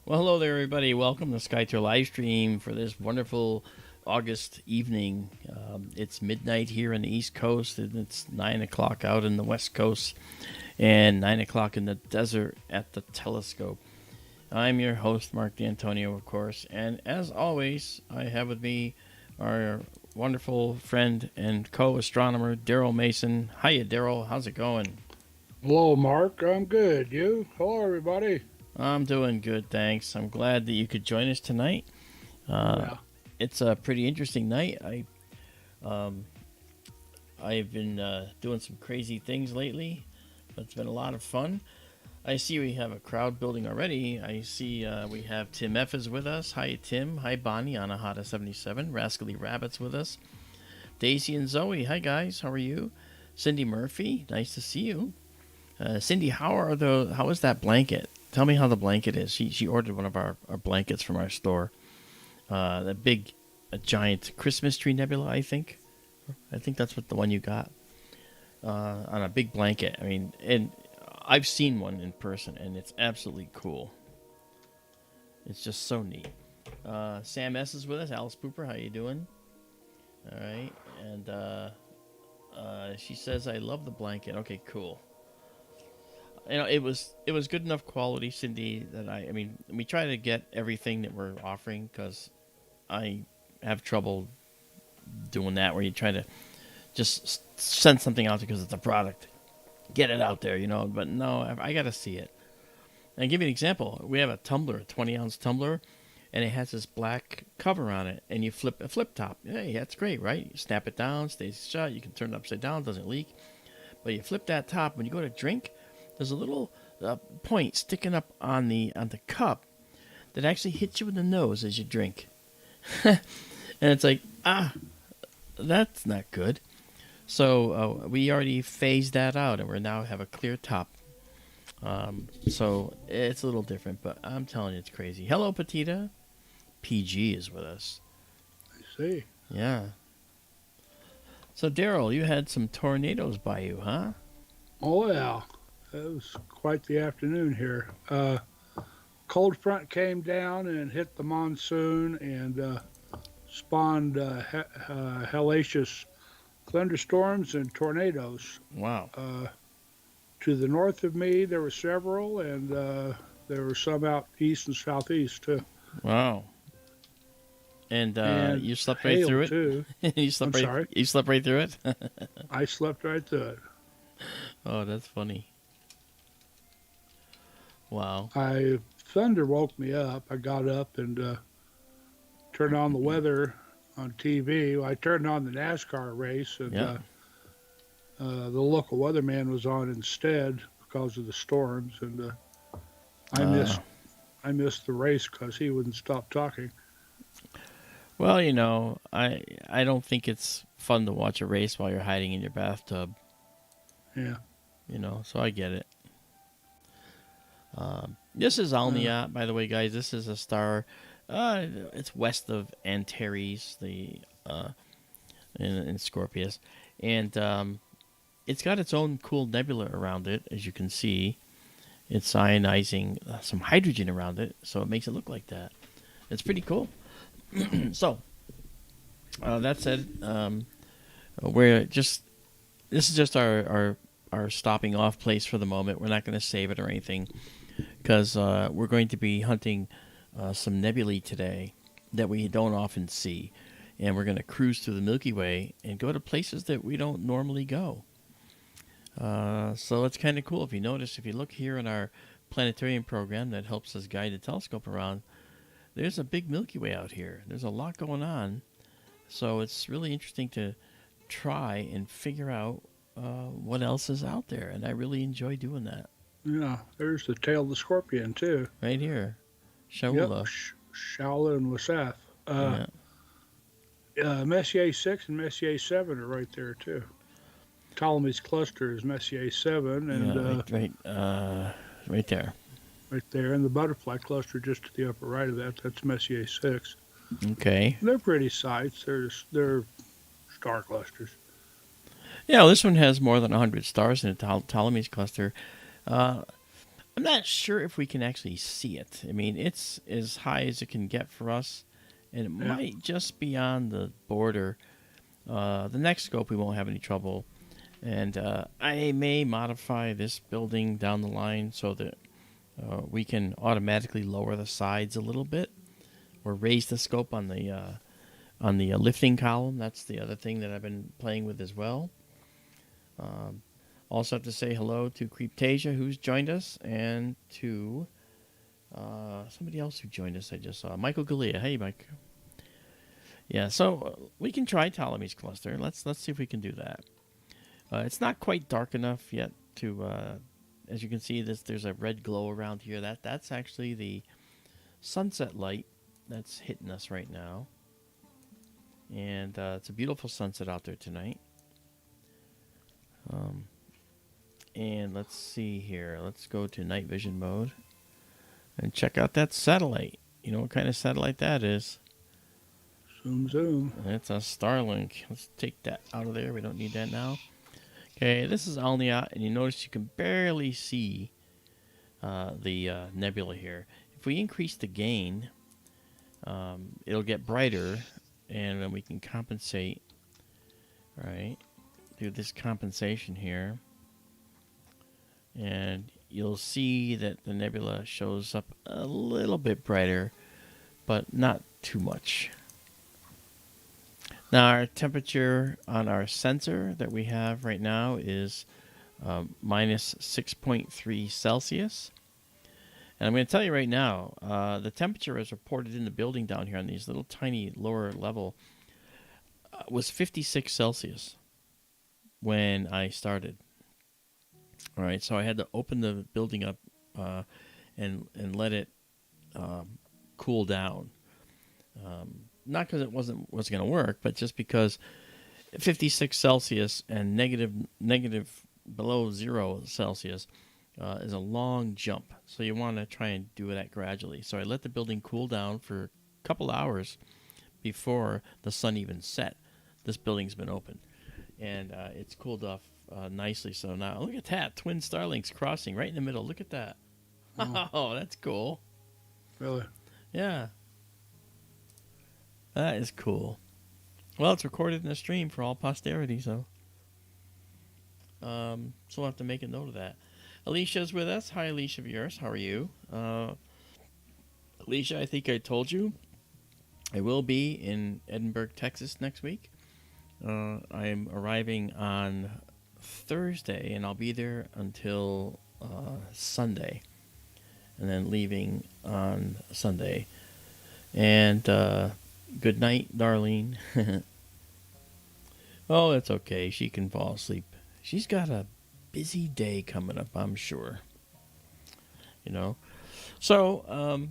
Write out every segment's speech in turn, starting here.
Well, hello there, everybody. Welcome to SkyTour live stream for this wonderful August evening. It's midnight here on the East Coast, and it's 9 o'clock out in the West Coast, and 9 o'clock in the desert at the telescope. I'm your host, Marc D'Antonio, of course, and as always, I have with me our wonderful friend and co-astronomer, Daryl Mason. Hiya, Daryl. How's it going? Hello, Mark. I'm good. You? Hello, everybody. I'm doing good, thanks. I'm glad that you could join us tonight. Uh, Yeah. it's a pretty interesting night. Um, I've been doing some crazy things lately, but it's been a lot of fun. I see we have a crowd building already. I see we have Tim F is with us. Hi, Tim. Hi, Bonnie. Anahata 77. Rascally Rabbit's with us. Daisy and Zoe. Hi, guys. How are you? Cindy Murphy. Nice to see you. Cindy, how is that blanket? Tell me how the blanket is. She ordered one of our blankets from our store. That big, a giant Christmas tree nebula, I think. I think that's what the one you got. On a big blanket. I mean, and I've seen one in person, and it's absolutely cool. It's just so neat. Sam S is with us. Alice Pooper, how you doing? All right, and she says, "I love the blanket." Okay, cool. It was good enough quality, Cindy, that I mean we try to get everything that we're offering because I have trouble doing that where you try to just send something out because it's a product, get it out there, But no, I got to see it. And I'll give you an example. We have a tumbler, a 20-ounce tumbler, and it has this black cover on it, and you flip a flip top. Hey, that's great, right? You snap it down, stays shut. You can turn it upside down, doesn't leak. But you flip that top when you go to drink. There's a little point sticking up on the cup that actually hits you in the nose as you drink, and it's like that's not good. So we already phased that out, and we now have a clear top. So it's a little different, but I'm telling you, it's crazy. Hello, Petita. PG is with us. I see. Yeah. So Daryl, you had some tornadoes by you, huh? Oh, yeah. It was quite the afternoon here. Cold front came down and hit the monsoon and spawned hellacious thunderstorms and tornadoes. Wow. Uh, to the north of me, there were several, and there were some out east and southeast, too. Wow. And And you slept right hail, through too. it. I'm sorry. You slept right through it. I slept right through it. Oh, that's funny. Wow. Thunder woke me up. I got up and turned on the weather on TV. Well, I turned on the NASCAR race, and Yeah. the local weatherman was on instead because of the storms. And I Uh, missed I missed the race because he wouldn't stop talking. well, I don't think it's fun to watch a race while you're hiding in your bathtub. Yeah. So I get it. This is Uh, Alniyat, by the way, guys. This is a star. It's west of Antares, the in Scorpius, and it's got its own cool nebula around it, as you can see. It's ionizing some hydrogen around it, so it makes it look like that. It's pretty cool. So, that said, we're just this is just our stopping off place for the moment. We're not going to save it or anything because we're going to be hunting some nebulae today that we don't often see, and we're going to cruise through the Milky Way and go to places that we don't normally go. So it's kind of cool. If you notice, if you look here in our planetarium program that helps us guide the telescope around, there's a big Milky Way out here. There's a lot going on. So it's really interesting to try and figure out what else is out there. And I really enjoy doing that. yeah. There's the tail of the scorpion too. Right here. Yep. Shaula. Shaula and Wasaf. Yeah. Messier 6 and Messier 7 are right there too. Ptolemy's cluster is Messier 7, and Yeah, right there. right there, and the butterfly cluster just to the upper right of that, that's Messier 6. Okay. They're pretty sights. They're star clusters. Yeah, well, this one has more than 100 stars in it, Ptolemy's cluster. Uh, I'm not sure if we can actually see it. I mean, it's as high as it can get for us, and it Yeah. might just be on the border. The next scope, we won't have any trouble. And I may modify this building down the line so that we can automatically lower the sides a little bit, or raise the scope on the lifting column. That's the other thing that I've been playing with as well. Also have to say hello to Creeptasia, who's joined us, and to somebody else who joined us I just saw. Michael Galea. Hey, Mike. Yeah, so we can try Ptolemy's cluster. Let's see if we can do that. It's not quite dark enough yet to, as you can see, there's a red glow around here. That's actually the sunset light that's hitting us right now. And it's a beautiful sunset out there tonight. And let's see here. Let's go to night vision mode and check out that satellite. You know what kind of satellite that is? Zoom, zoom. It's a Starlink. Let's take that out of there. We don't need that now. Okay, this is Alniyat, and you notice you can barely see the nebula here. If we increase the gain, it'll get brighter, and then we can compensate. All right, do this compensation here. And you'll see that the nebula shows up a little bit brighter, but not too much. Now, our temperature on our sensor that we have right now is minus 6.3 Celsius. And I'm going to tell you right now, the temperature as reported in the building down here on these little tiny lower level was 56 Celsius when I started. All right, so I had to open the building up and let it cool down. Not because it wasn't going to work, but just because 56 Celsius and negative below 0 Celsius is a long jump. So you want to try and do that gradually. So I let the building cool down for a couple hours before the sun even set. This building's been open, and it's cooled off nicely. So now look at that, twin Starlinks crossing right in the middle. Look at that. Oh, that's cool. Really? Yeah. That is cool. Well, it's recorded in a stream for all posterity, so we'll have to make a note of that. Alicia's with us. Hi, Alicia Vieras. How are you? Alicia, I think I told you I will be in Edinburgh, Texas next week. I'm arriving on Thursday, and I'll be there until Sunday, and then leaving on Sunday. And good night, Darlene. Oh, it's okay. She can fall asleep. She's got a busy day coming up, I'm sure. You know. So,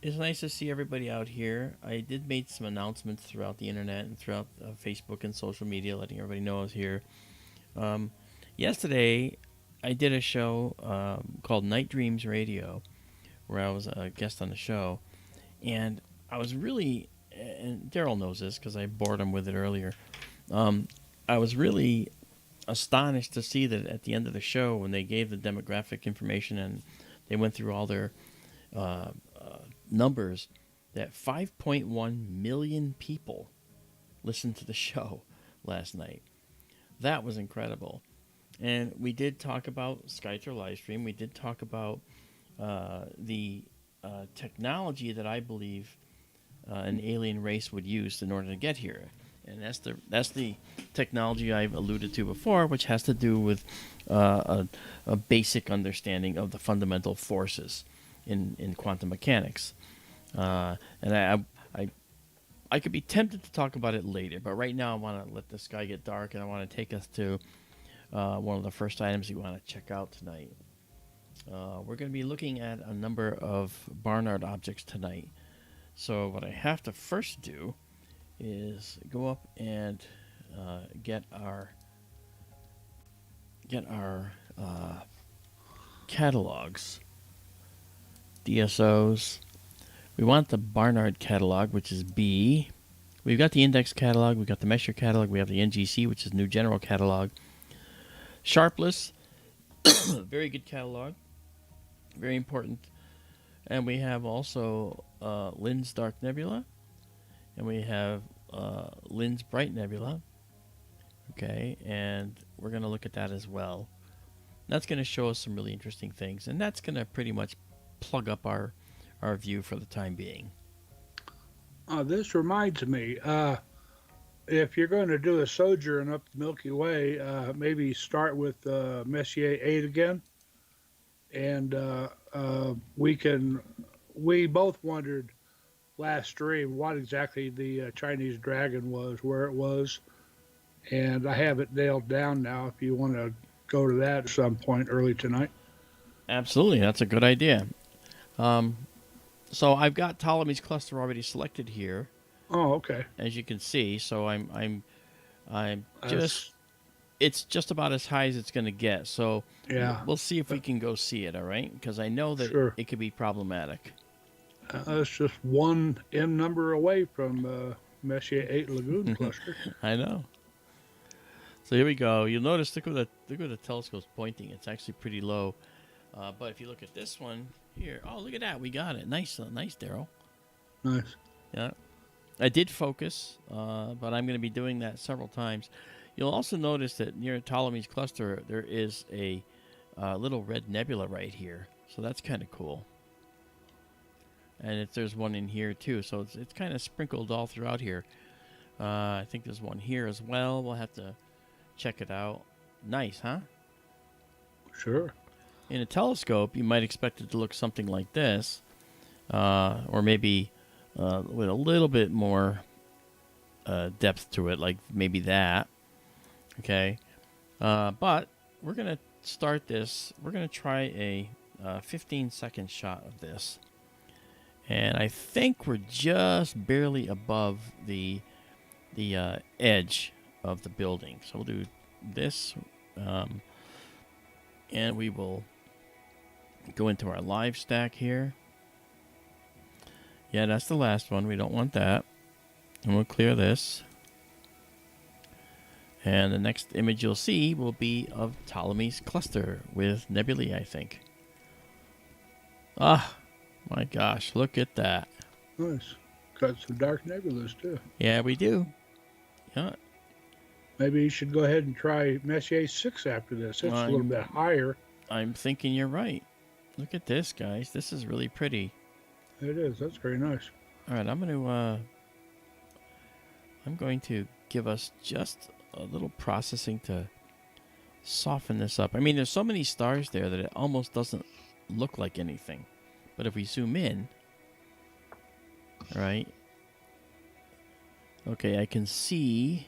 it's nice to see everybody out here. I did make some announcements throughout the internet and throughout Facebook and social media, letting everybody know I was here. Yesterday, I did a show called Night Dreams Radio, where I was a guest on the show. And I was really, and Daryl knows this because I bored him with it earlier. I was really astonished to see that at the end of the show, when they gave the demographic information and they went through all their numbers, that 5.1 million people listened to the show last night. That was incredible. And we did talk about Skytra Livestream. We did talk about the technology that I believe an alien race would use in order to get here. And that's the technology I've alluded to before, which has to do with a basic understanding of the fundamental forces in quantum mechanics. And I could be tempted to talk about it later, but right now I want to let the sky get dark, and I want to take us to one of the first items you want to check out tonight. We're going to be looking at a number of Barnard objects tonight. So what I have to first do is go up and get our catalogs, DSOs. We want the Barnard catalog, which is B. We've got the index catalog, we've got the Mesher catalog, we have the NGC, which is new general catalog. Sharpless, very good catalog. Very important. And we have also Lynn's Dark Nebula, and we have Lynn's Bright Nebula. Okay, and we're going to look at that as well. That's going to show us some really interesting things, and that's going to pretty much plug up our view for the time being. This reminds me, if you're going to do a sojourn up the Milky Way, maybe start with Messier 8 again. And we both wondered last stream what exactly the Chinese dragon was, where it was. And I have it nailed down now if you want to go to that at some point early tonight. Absolutely, that's a good idea. So I've got Ptolemy's cluster already selected here. Oh, okay. As you can see, so I'm just it's just about as high as it's going to get. So yeah, we'll see if we can go see it. All right, because I know that it could be problematic. It's just one M number away from Messier 8 Lagoon cluster. I know. So here we go. You'll notice look where the telescope's pointing. It's actually pretty low. But if you look at this one here, oh look at that, we got it. Nice, nice, Daryl. Nice. Yeah, I did focus, but I'm going to be doing that several times. You'll also notice that near Ptolemy's cluster there is a little red nebula right here, so that's kind of cool. And there's one in here too, so it's kind of sprinkled all throughout here. I think there's one here as well. We'll have to check it out. Nice, huh? Sure. In a telescope, you might expect it to look something like this, or maybe with a little bit more depth to it, like maybe that. Okay, but we're going to start this. We're going to try a 15-second shot of this. And I think we're just barely above the edge of the building. So we'll do this, and we will go into our live stack here. Yeah, that's the last one. We don't want that. And we'll clear this. And the next image you'll see will be of Ptolemy's cluster with nebulae, I think. Ah, my gosh, look at that. Nice. Got some dark nebulas, too. Yeah, we do. Yeah. Maybe you should go ahead and try Messier 6 after this. It's a little bit higher. I'm thinking you're right. Look at this, guys. This is really pretty. It is. That's very nice. All right, I'm going to give us just a little processing to soften this up. I mean, there's so many stars there that it almost doesn't look like anything. But if we zoom in, right? Okay, I can see.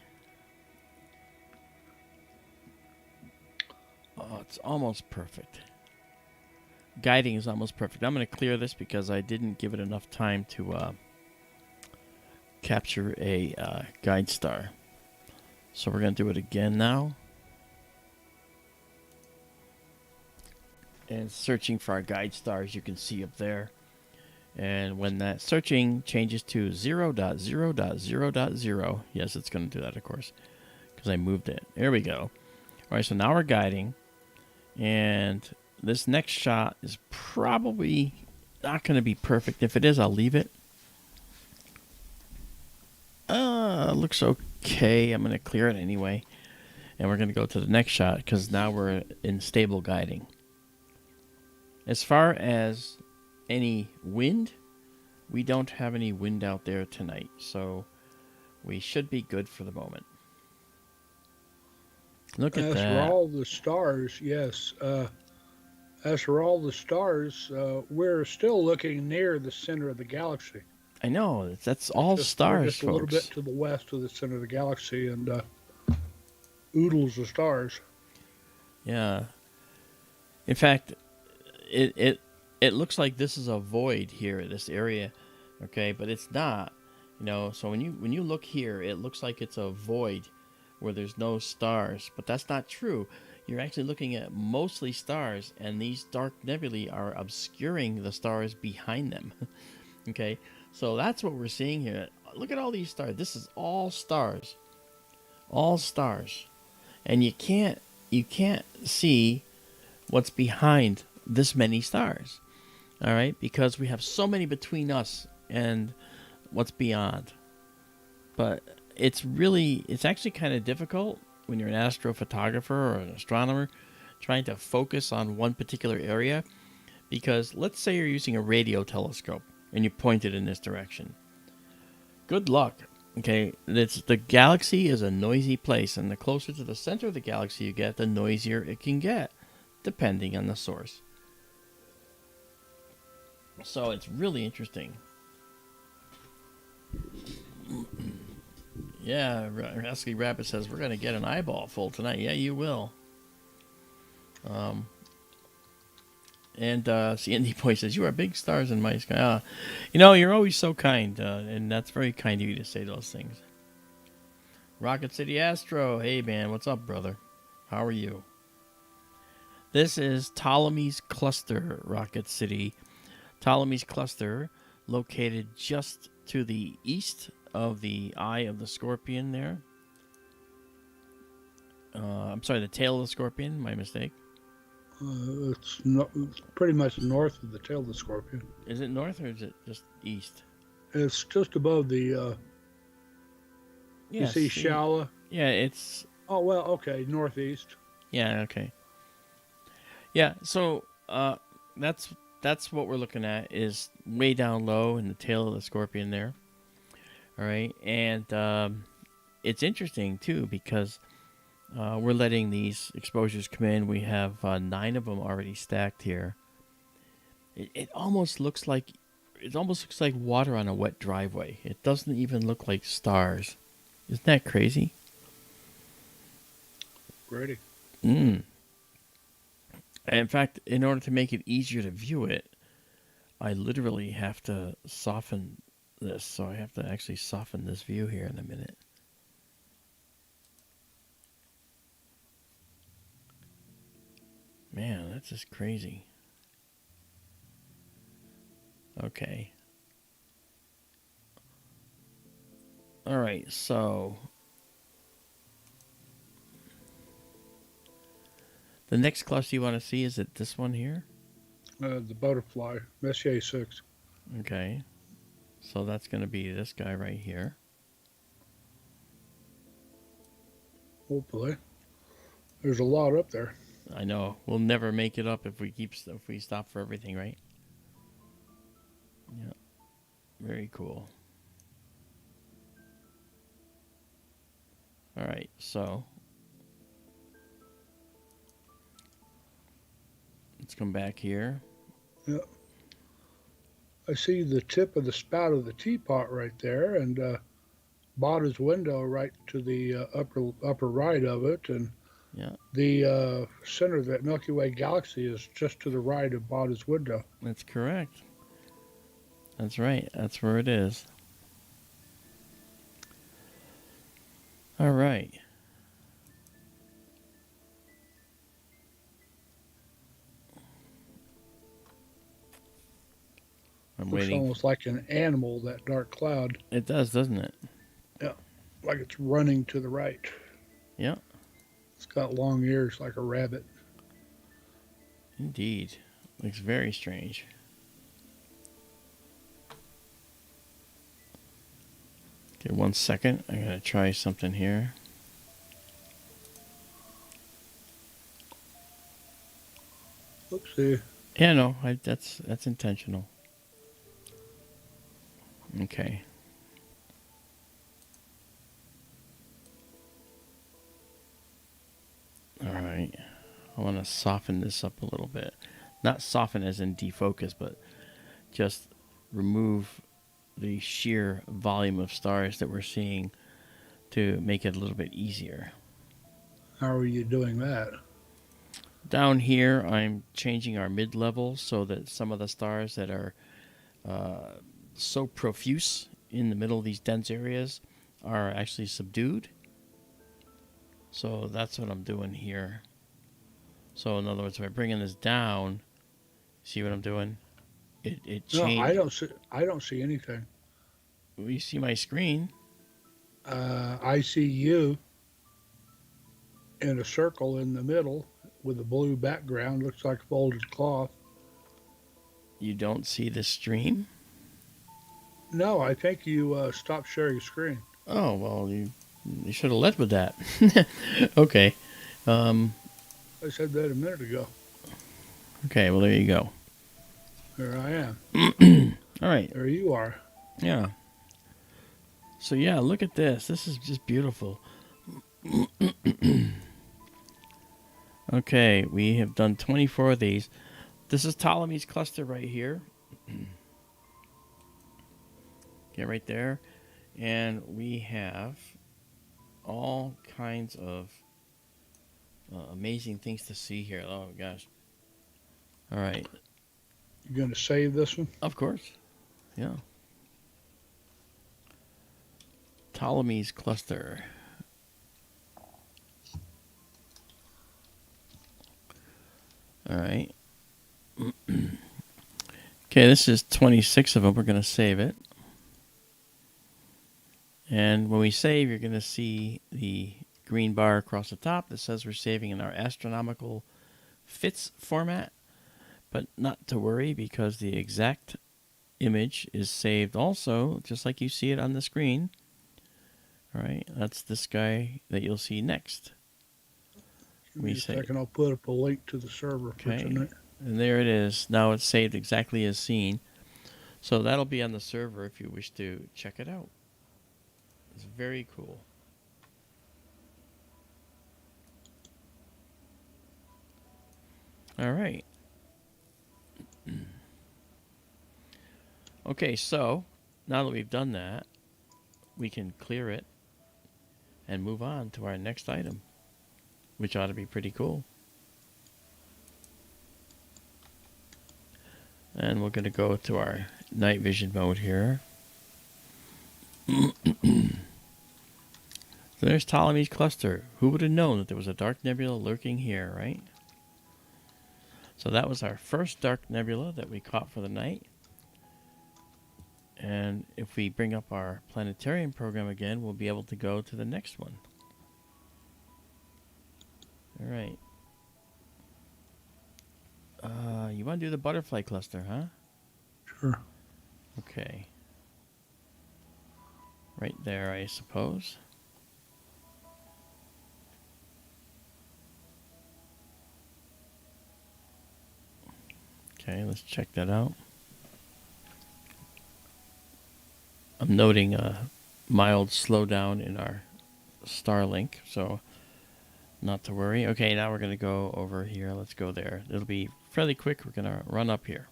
Oh, it's almost perfect. Guiding is almost perfect. I'm going to clear this because I didn't give it enough time to capture a guide star. So we're going to do it again now. And searching for our guide stars, you can see up there. And when that searching changes to 0.0.0.0, yes, it's going to do that, of course, because I moved it. There we go. All right, so now we're guiding. And this next shot is probably not going to be perfect. If it is, I'll leave it. Looks okay. I'm going to clear it anyway. And we're going to go to the next shot because now we're in stable guiding. As far as any wind, we don't have any wind out there tonight. So we should be good for the moment. Look at that. As for all the stars, yes. As for all the stars, we're still looking near the center of the galaxy. I know. That's all stars, just a little bit to the west of the center of the galaxy, and oodles of stars. Yeah. In fact, it looks like this is a void here, this area, okay? But it's not, you know. So when you look here, it looks like it's a void where there's no stars, but that's not true. You're actually looking at mostly stars, and these dark nebulae are obscuring the stars behind them. Okay, so that's what we're seeing here. Look at all these stars. This is all stars, and you can't see what's behind this many stars. All right, because we have so many between us and what's beyond. But it's actually kind of difficult when you're an astrophotographer or an astronomer trying to focus on one particular area, because let's say you're using a radio telescope and you point it in this direction. Good luck. Okay, the galaxy is a noisy place, and the closer to the center of the galaxy you get, the noisier it can get, depending on the source. So it's really interesting. Yeah, Rasky Rabbit says we're gonna get an eyeball full tonight. Yeah, you will. And Andy Boy says you are big stars in my sky. You're always so kind, and that's very kind of you to say those things. Rocket City Astro, hey man, what's up, brother? How are you? This is Ptolemy's Cluster, Rocket City. Ptolemy's Cluster, located just to the east of the eye of the scorpion there. I'm sorry, the tail of the scorpion, my mistake. It's pretty much north of the tail of the scorpion. Is it north or is it just east? It's just above the, you see Shala? Yeah, it's... Oh, well, okay, northeast. Yeah, okay. Yeah, so that's what we're looking at, is way down low in the tail of the scorpion there. All right, and it's interesting, too, because we're letting these exposures come in. We have 9 of them already stacked here. It almost looks like water on a wet driveway. It doesn't even look like stars. Isn't that crazy? Pretty. In fact, in order to make it easier to view it, I literally have to soften this. So I have to actually soften this view here in a minute. Man, that's just crazy. Okay. All right, so the next cluster you want to see, is it this one here? The butterfly, Messier 6. Okay. So that's going to be this guy right here. Hopefully. There's a lot up there. I know. We'll never make it up if we stop for everything, right? Yeah. Very cool. All right, so let's come back here. Yeah. I see the tip of the spout of the teapot right there, and Bada's window right to the upper right of it, and yeah, the center of that Milky Way galaxy is just to the right of Bada's window. That's correct. That's right. That's where it is. All right. I'm Looks waiting. almost like an animal, that dark cloud. It does, doesn't it? Yeah, like it's running to the right. Yeah. It's got long ears like a rabbit. Indeed. Looks very strange. Okay, 1 second. I gotta try something here. Oopsie. Yeah, no, that's intentional. Okay. All right. I want to soften this up a little bit. Not soften as in defocus, but just remove the sheer volume of stars that we're seeing to make it a little bit easier. How are you doing that? Down here, I'm changing our mid-level so that some of the stars that are so profuse in the middle of these dense areas are actually subdued. So that's what I'm doing here. So in other words, if I bring this down, see what I'm doing? It changed. No, I don't see anything. Well, you see my screen. I see you in a circle in the middle with a blue background. Looks like folded cloth. You don't see the stream? No, I think you stopped sharing screen. Oh, well, you should have led with that. Okay. Um, I said that a minute ago. okay, well, there you go. There I am. All right. There you are. Yeah. So, yeah, look at this. This is just beautiful. Okay, we have done 24 of these. This is Ptolemy's cluster right here. Get right there. And we have all kinds of amazing things to see here. Oh, gosh. All right. You going to save this one? Of course. Yeah. Ptolemy's cluster. All right. Okay, this is 26 of them. We're going to save it. And when we save, you're going to see the green bar across the top that says we're saving in our astronomical fits format. But not to worry, because the exact image is saved also, just like you see it on the screen. All right, that's this guy that you'll see next. Give me a second. I'll put up a link to the server for tonight. And there it is. Now it's saved exactly as seen. So that'll be on the server if you wish to check it out. It's very cool. All right. Okay, so now that we've done that, we can clear it and move on to our next item, which ought to be pretty cool. And we're going to go to our night vision mode here. So there's Ptolemy's cluster. Who would have known that there was a dark nebula lurking here, right? So that was our first dark nebula that we caught for the night. And if we bring up our planetarium program again, we'll be able to go to the next one. All right. You want to do the butterfly cluster, huh? Sure. Okay. Right there, I suppose. Okay, let's check that out. I'm noting a mild slowdown in our Starlink, so not to worry. Okay, now we're going to go over here. Let's go there. It'll be fairly quick. We're going to run up here.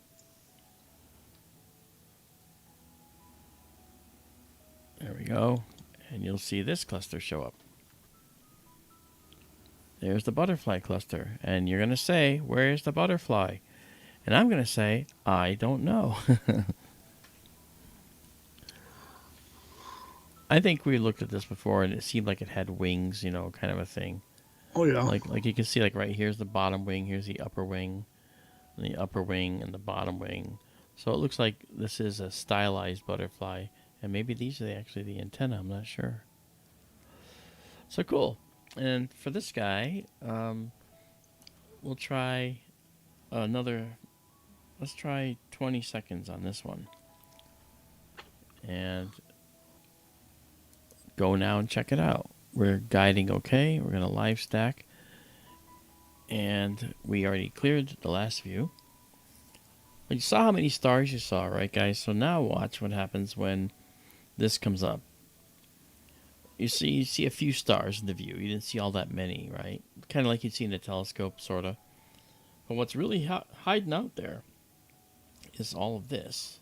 There we go. And you'll see this cluster show up. There's the butterfly cluster. And you're going to say, where's the butterfly? And I'm going to say, I don't know. I think we looked at this before, and it seemed like it had wings, you know, kind of a thing. Oh, yeah. Like you can see, like right here's the bottom wing, here's the upper wing, and the upper wing, and the bottom wing. So it looks like this is a stylized butterfly, and maybe these are actually the antenna, I'm not sure. So cool. And for this guy, we'll try let's try 20 seconds on this one. And go now and check it out. We're guiding okay. We're going to live stack. And we already cleared the last view. But you saw how many stars you saw, right, guys? So now watch what happens when this comes up. You see a few stars in the view. You didn't see all that many, right? Kind of like you'd see in a telescope, sort of. But what's really hiding out there is all of this.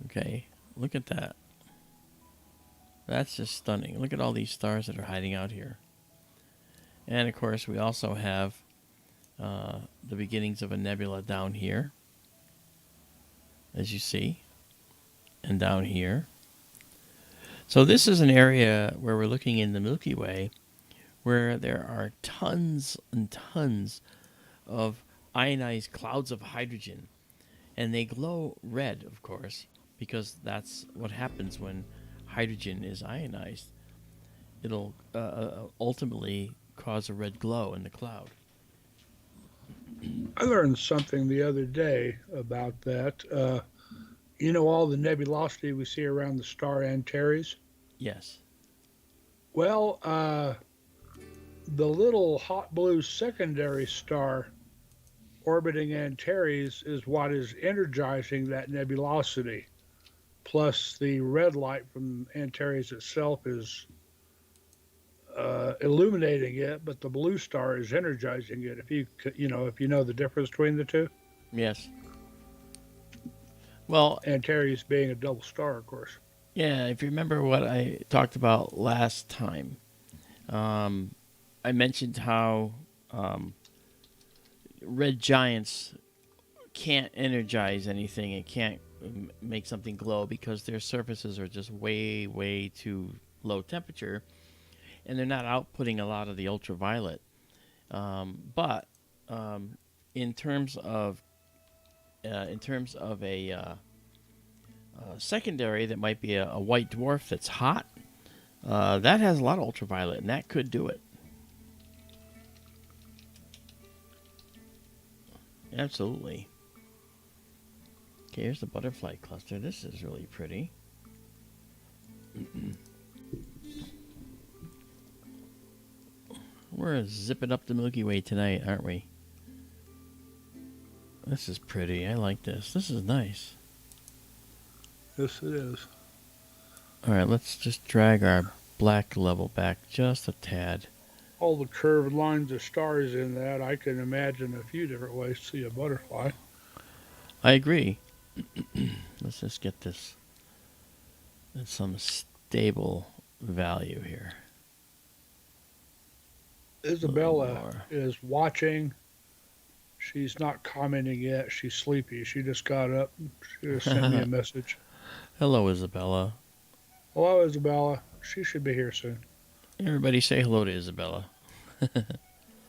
Okay, look at that. That's just stunning. Look at all these stars that are hiding out here. And, of course, we also have the beginnings of a nebula down here, as you see, and down here. So this is an area where we're looking in the Milky Way where there are tons and tons of ionized clouds of hydrogen. And they glow red, of course, because that's what happens when hydrogen is ionized. It'll ultimately cause a red glow in the cloud. I learned something the other day about that. All the nebulosity we see around the star Antares? Yes. Well, the little hot blue secondary star orbiting Antares is what is energizing that nebulosity. Plus, the red light from Antares itself is illuminating it, but the blue star is energizing it. If you know the difference between the two, Yes. Well, Antares being a double star, of course. yeah, if you remember what I talked about last time, um, I mentioned how red giants can't energize anything. It can't make something glow because their surfaces are just way, way too low temperature, and they're not outputting a lot of the ultraviolet. But in terms of a secondary that might be a white dwarf that's hot, that has a lot of ultraviolet, and that could do it. Absolutely. Okay, here's the butterfly cluster. This is really pretty. We're zipping up the Milky Way tonight, aren't we? This is pretty. I like this. This is nice. Yes, it is. All right, let's just drag our black level back just a tad. All the curved lines of stars in that, I can imagine a few different ways to see a butterfly. I agree. Let's just get this at some stable value here. Izabela is watching. She's not commenting yet. She's sleepy. She just got up. She just sent me a message. Hello, Izabela. Hello, Izabela. She should be here soon. Everybody say hello to Izabela.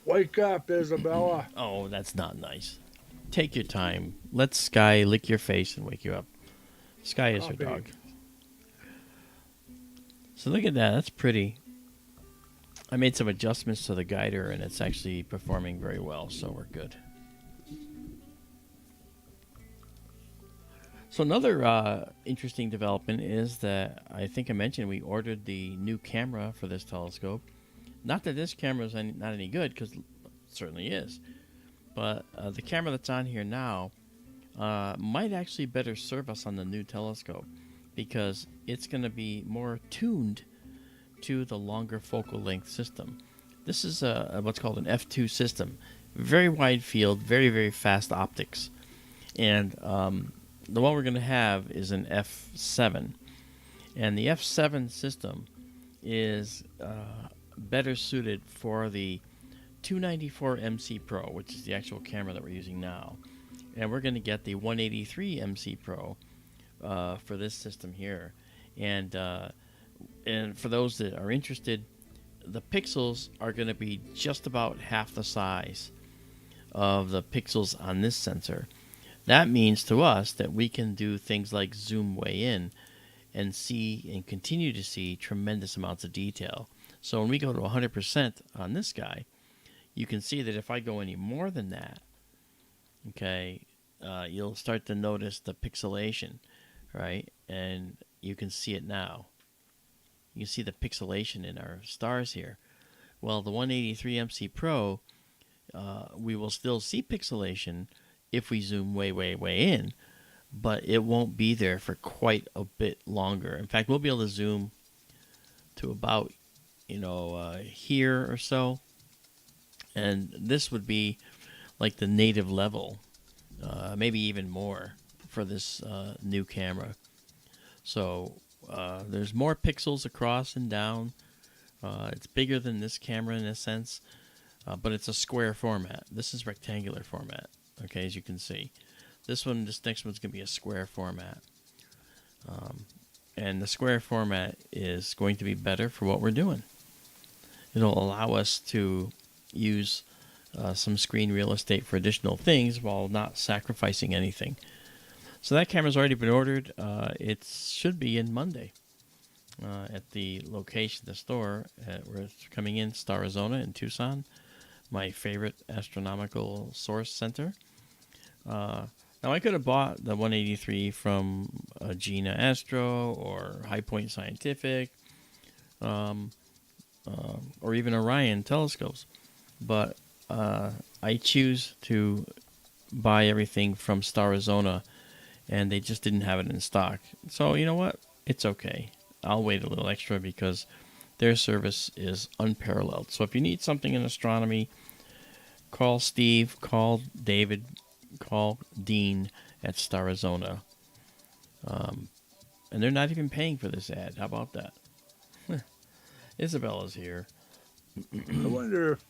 Wake up, Izabela. Oh, that's not nice. Take your time. Let Sky lick your face and wake you up. Sky is her dog. So look at that. That's pretty. I made some adjustments to the guider, and it's actually performing very well, so we're good. So another interesting development is that I think I mentioned we ordered the new camera for this telescope. Not that this camera is not any good, because it certainly is. But the camera that's on here now might actually better serve us on the new telescope, because it's going to be more tuned to the longer focal length system. This is what's called an F2 system. Very wide field, very, very fast optics. And the one we're going to have is an F7. And the F7 system is better suited for the 294 MC Pro, which is the actual camera that we're using now. And we're going to get the 183 MC Pro for this system here. And for those that are interested, the pixels are going to be just about half the size of the pixels on this sensor. That means to us that we can do things like zoom way in and see and continue to see tremendous amounts of detail. So when we go to 100% on this guy, you can see that if I go any more than that, okay, you'll start to notice the pixelation, right? And you can see it now. You can see the pixelation in our stars here. Well, the 183 MC Pro, we will still see pixelation if we zoom way, way, way in, but it won't be there for quite a bit longer. In fact, we'll be able to zoom to about, here or so, and this would be like the native level, maybe even more for this new camera. So there's more pixels across and down. It's bigger than this camera in a sense, but it's a square format. This is rectangular format, okay, as you can see. This next one's going to be a square format. And the square format is going to be better for what we're doing. It'll allow us to use some screen real estate for additional things while not sacrificing anything. So that camera's already been ordered. It should be in Monday at the location, the store. We're coming in Star Arizona in Tucson. my favorite astronomical source center. Now, I could have bought the 183 from Gina Astro or High Point Scientific, or even Orion telescopes, but I choose to buy everything from Starizona, and they just didn't have it in stock. So, you know what? It's okay. I'll wait a little extra because their service is unparalleled. So if you need something in astronomy, call Steve, call David, call Dean at Starizona. And they're not even paying for this ad. How about that? Izabela's here. I wonder if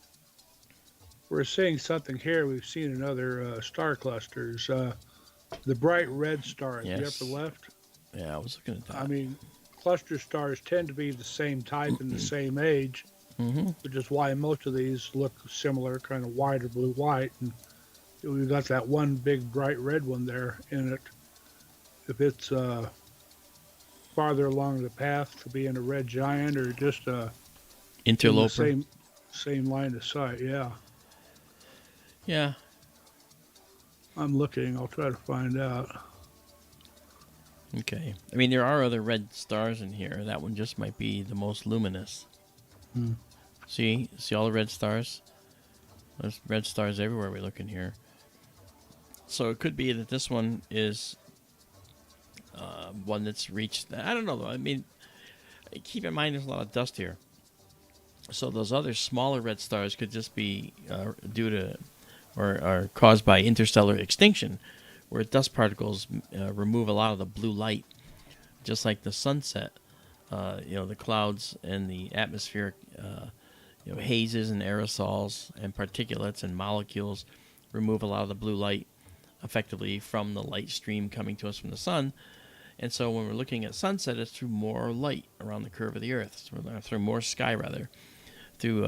we're seeing something here we've seen in other star clusters. The bright red star at the Yes. upper left. Yeah, I was looking at that. I mean, cluster stars tend to be the same type and the same age, which is why most of these look similar, kind of white or blue-white. And we've got that one big bright red one there in it. If it's farther along the path to being a red giant or just Interloper. in the same line of sight, yeah. Yeah. I'm looking. I'll try to find out. Okay. I mean, there are other red stars in here. That one just might be the most luminous. See all the red stars? There's red stars everywhere we look in here. So it could be that this one is one that's reached. I don't know, though. I mean, keep in mind there's a lot of dust here. So those other smaller red stars could just be due to or caused by interstellar extinction, where dust particles remove a lot of the blue light, just like the sunset. The clouds and the atmospheric hazes and aerosols and particulates and molecules remove a lot of the blue light effectively from the light stream coming to us from the sun. And so when we're looking at sunset, it's through more light around the curve of the Earth, through more sky rather, through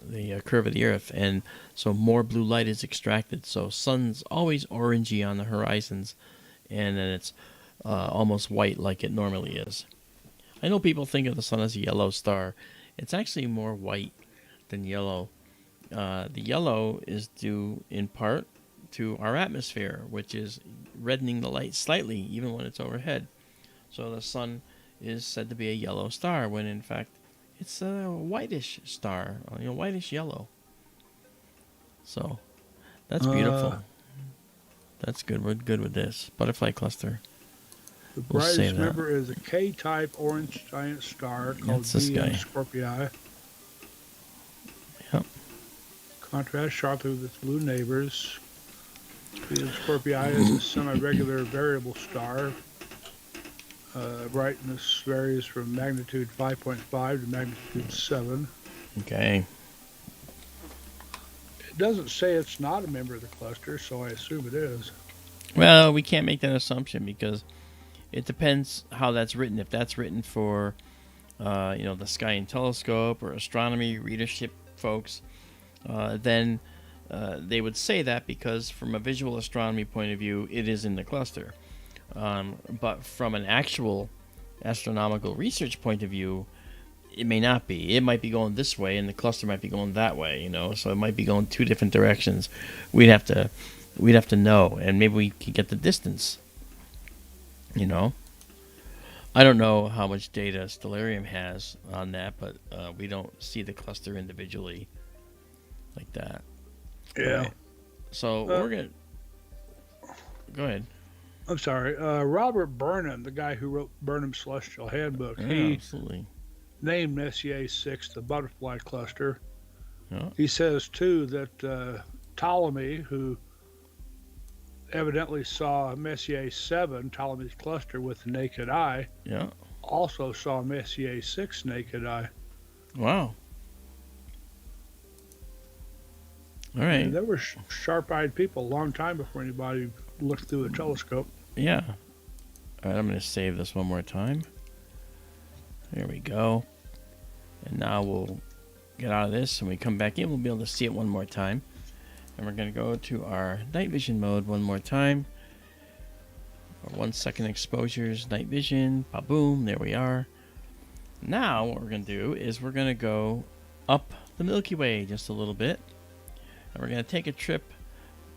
the curve of the Earth, and so more blue light is extracted. So sun's always orangey on the horizons, and then it's almost white like it normally is. I know people think of the sun as a yellow star. It's actually more white than yellow. The yellow is due in part to our atmosphere, which is reddening the light slightly even when it's overhead. So the sun is said to be a yellow star when in fact it's a whitish star, whitish yellow. So that's beautiful. That's good. We're good with this butterfly cluster. The We'll brightest save that. member is a K-type orange giant star called That's this guy. Scorpii. Yep. Contrast sharply with its blue neighbors. The Scorpii is a semi-regular variable star. Brightness varies from magnitude 5.5 to magnitude 7. Okay. It doesn't say it's not a member of the cluster, so I assume it is. Well, we can't make that assumption because it depends how that's written. If that's written for, the Sky and Telescope or astronomy readership folks, then they would say that because from a visual astronomy point of view, it is in the cluster. But from an actual astronomical research point of view, it may not be. It might be going this way, and the cluster might be going that way. So it might be going two different directions. We'd have to know, and maybe we can get the distance. I don't know how much data Stellarium has on that, but we don't see the cluster individually like that. Yeah. Right. So we're gonna go ahead. I'm sorry. Robert Burnham, the guy who wrote Burnham's Celestial Handbook, he Absolutely. named Messier 6 the butterfly cluster. Yeah. He says, too, that Ptolemy, who evidently saw Messier 7, Ptolemy's cluster, with the naked eye, Yeah. also saw Messier 6 naked eye. Wow. All right. And there were sharp-eyed people a long time before anybody looked through a telescope. Yeah. All right, I'm going to save this one more time. There we go. And now we'll get out of this. When we come back in, we'll be able to see it one more time. And we're going to go to our night vision mode one more time. Our 1 second exposures, night vision, ba-boom, there we are. Now what we're going to do is we're going to go up the Milky Way just a little bit. And we're going to take a trip,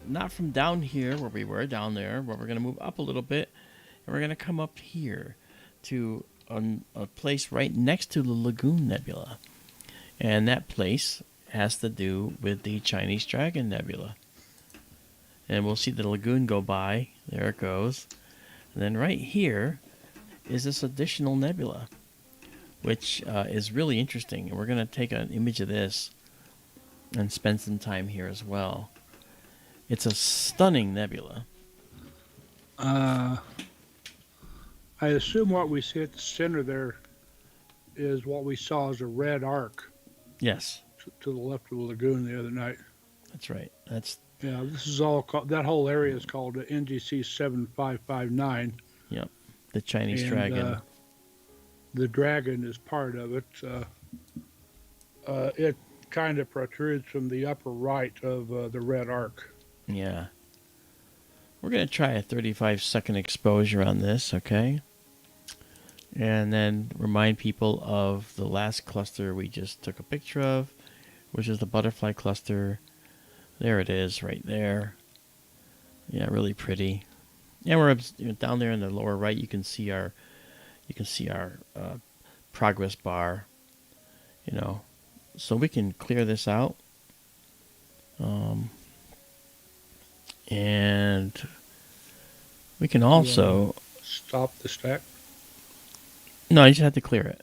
not from down here where we were, down there, but we're going to move up a little bit. And we're going to come up here to a place right next to the Lagoon Nebula. And that place has to do with the Chinese Dragon Nebula. And we'll see the lagoon go by. There it goes. And then right here is this additional nebula, which is really interesting. And we're going to take an image of this and spend some time here as well. It's a stunning nebula. I assume what we see at the center there is what we saw as a red arc Yes, to the left of the lagoon the other night. that's right. That's Yeah, this is all called, that whole area is called the NGC 7559. yep, the Chinese And, dragon. The dragon is part of it. It kind of protrudes from the upper right of the red arc. Yeah. We're going to try a 35-second exposure on this, okay? And then remind people of the last cluster we just took a picture of, which is the butterfly cluster. There it is, right there. Yeah, really pretty. And we're down there in the lower right. You can see our progress bar. You know, so we can clear this out. And we can also stop the stack. No, you just have to clear it.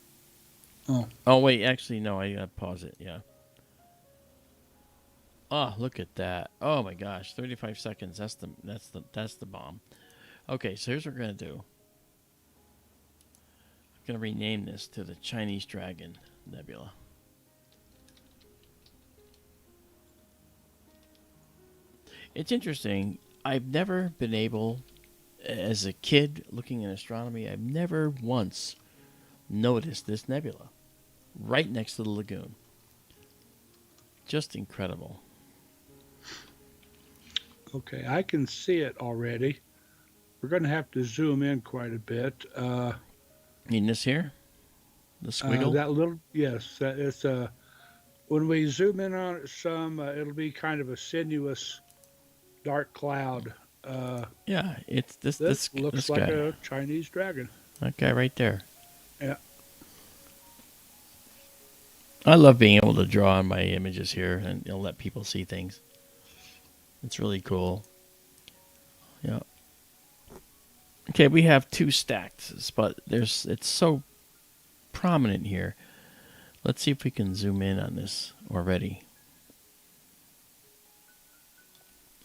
Oh. Oh wait, actually no, I gotta pause it. Yeah. Oh, look at that! Oh my gosh, 35 seconds. That's the bomb. Okay, so here's what we're gonna do. I'm gonna rename this to the Chinese Dragon Nebula. It's interesting. I've never been able, as a kid looking at astronomy, I've never once noticed this nebula right next to the lagoon. Just incredible. Okay, I can see it already. We're going to have to zoom in quite a bit. In this here? The squiggle? That little, yes, it's when we zoom in on it some, it'll be kind of a sinuous dark cloud. Yeah, it's this looks this like guy. a Chinese dragon. That guy right there. Yeah. I love being able to draw on my images here and let people see things. It's really cool. Yeah. Okay, we have two stacked, but it's so prominent here. Let's see if we can zoom in on this already.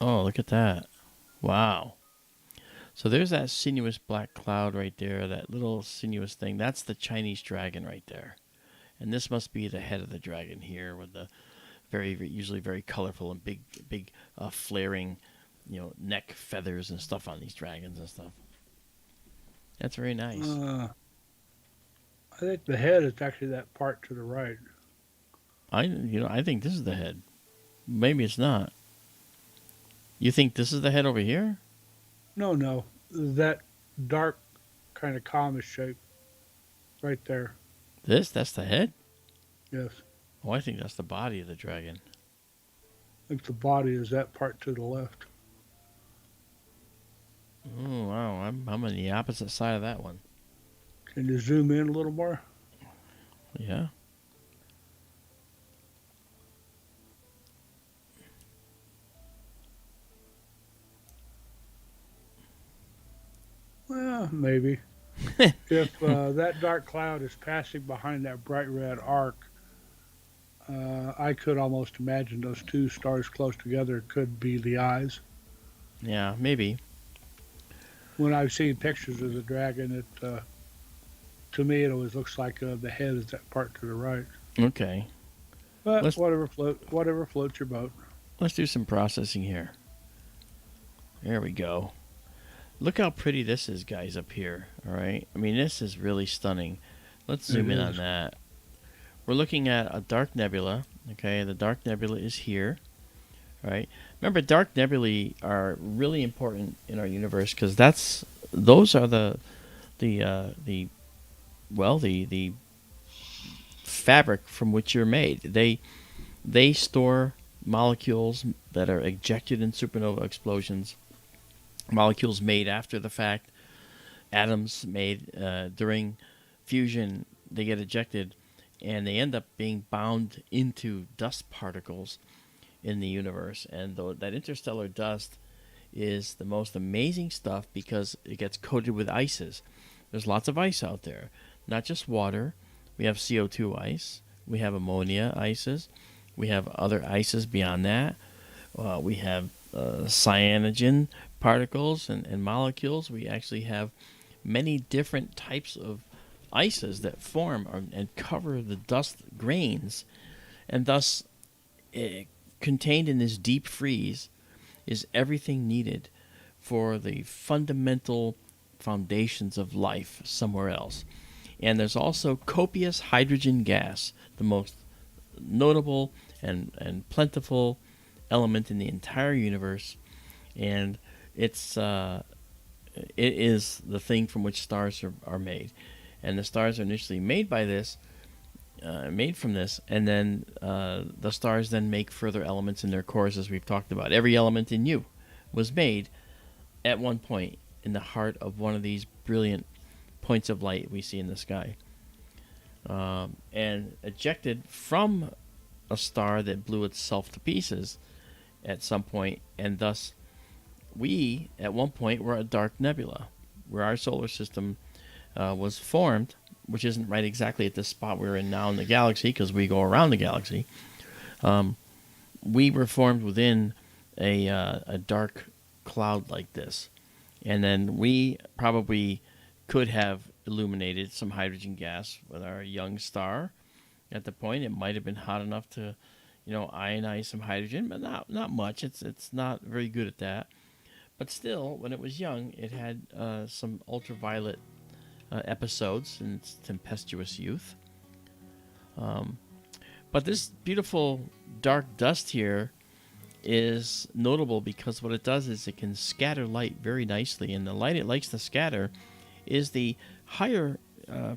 Oh, look at that. Wow. So there's that sinuous black cloud right there, that little sinuous thing. That's the Chinese dragon right there. And this must be the head of the dragon here with the usually very colorful and big flaring, neck feathers and stuff on these dragons and stuff. That's very nice. I think the head is actually that part to the right. I think this is the head. Maybe it's not. You think this is the head over here? No, that dark kind of comet shape right there. That's the head? Yes. Oh, I think that's the body of the dragon. I think the body is that part to the left. Oh, wow. I'm on the opposite side of that one. Can you zoom in a little more? Yeah. Well, maybe. If that dark cloud is passing behind that bright red arc, I could almost imagine those two stars close together could be the eyes. Yeah, maybe. When I've seen pictures of the dragon, to me it always looks like the head is that part to the right. Okay. But whatever floats your boat. Let's do some processing here. There we go. Look how pretty this is, guys, up here. All right. I mean, this is really stunning. Let's zoom in on that. We're looking at a dark nebula. Okay, the dark nebula is here. All right. Remember, dark nebulae are really important in our universe because those are the fabric from which you're made. They store molecules that are ejected in supernova explosions, molecules made after the fact, atoms made during fusion, they get ejected, and they end up being bound into dust particles in the universe. And that interstellar dust is the most amazing stuff because it gets coated with ices. There's lots of ice out there, not just water. We have CO2 ice. We have ammonia ices. We have other ices beyond that. We have cyanogen particles and molecules. We actually have many different types of ices that form and cover the dust grains, and thus contained in this deep freeze is everything needed for the fundamental foundations of life somewhere else. And there's also copious hydrogen gas, the most notable and plentiful element in the entire universe, and it is the thing from which stars are made. And the stars are initially made from this, and then the stars then make further elements in their cores, as we've talked about. Every element in you was made at one point in the heart of one of these brilliant points of light we see in the sky, and ejected from a star that blew itself to pieces at some point, and thus we, at one point, were a dark nebula, where our solar system was formed, which isn't right exactly at the spot we're in now in the galaxy, because we go around the galaxy. We were formed within a dark cloud like this, and then we probably could have illuminated some hydrogen gas with our young star. At the point, it might have been hot enough to, ionize some hydrogen, but not much. It's not very good at that. But still, when it was young, it had some ultraviolet episodes in its tempestuous youth. But this beautiful dark dust here is notable because what it does is it can scatter light very nicely, and the light it likes to scatter is the higher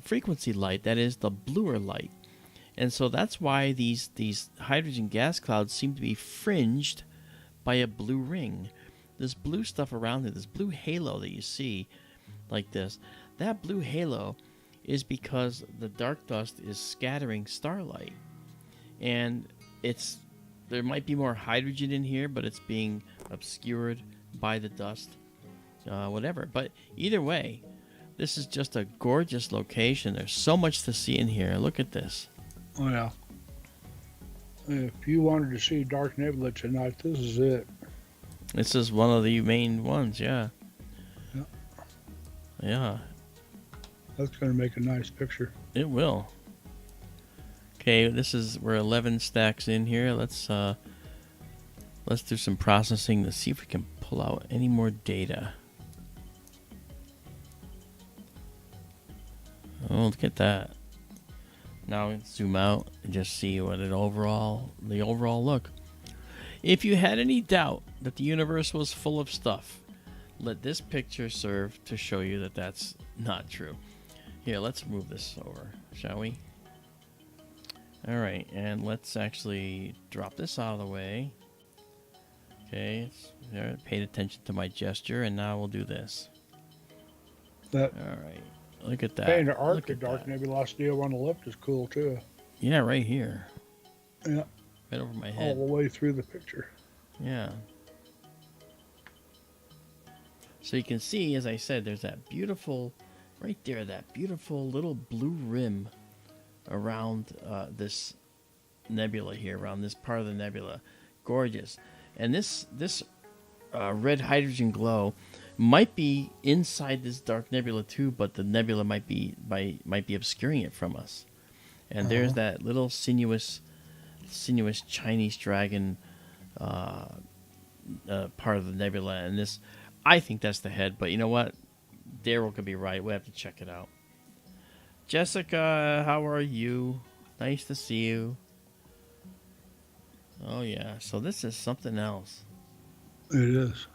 frequency light, that is the bluer light. And so that's why these hydrogen gas clouds seem to be fringed by a blue ring. This blue stuff around it, this blue halo that you see like this, that blue halo is because the dark dust is scattering starlight. And there might be more hydrogen in here, but it's being obscured by the dust, whatever. But either way, this is just a gorgeous location. There's so much to see in here. Look at this. Oh, yeah. If you wanted to see dark nebula tonight, this is it. This is one of the main ones, yeah. Yeah. Yeah. That's going to make a nice picture. It will. Okay, we're 11 stacks in here. Let's do some processing to see if we can pull out any more data. Oh, look at that. Now let's zoom out and just see what the overall look. If you had any doubt that the universe was full of stuff, let this picture serve to show you that that's not true. Here, let's move this over, shall we? All right, and let's actually drop this out of the way. Okay, paid attention to my gesture, and now we'll do this. All right, look at that. Hey, the Arctic Dark Nebula deal on the left is cool too. Yeah, right here. Yeah. Right over my head. All the way through the picture. Yeah. So you can see, as I said, there's that beautiful, right there, that beautiful little blue rim around this nebula here, around this part of the nebula. Gorgeous. And this red hydrogen glow might be inside this dark nebula too, but the nebula might be obscuring it from us. And there's that little sinuous Chinese dragon part of the nebula, and this, I think that's the head, but you know what? Daryl could be right. We'll have to check it out. Jessica, how are you? Nice to see you. Oh yeah, so this is something else. It is.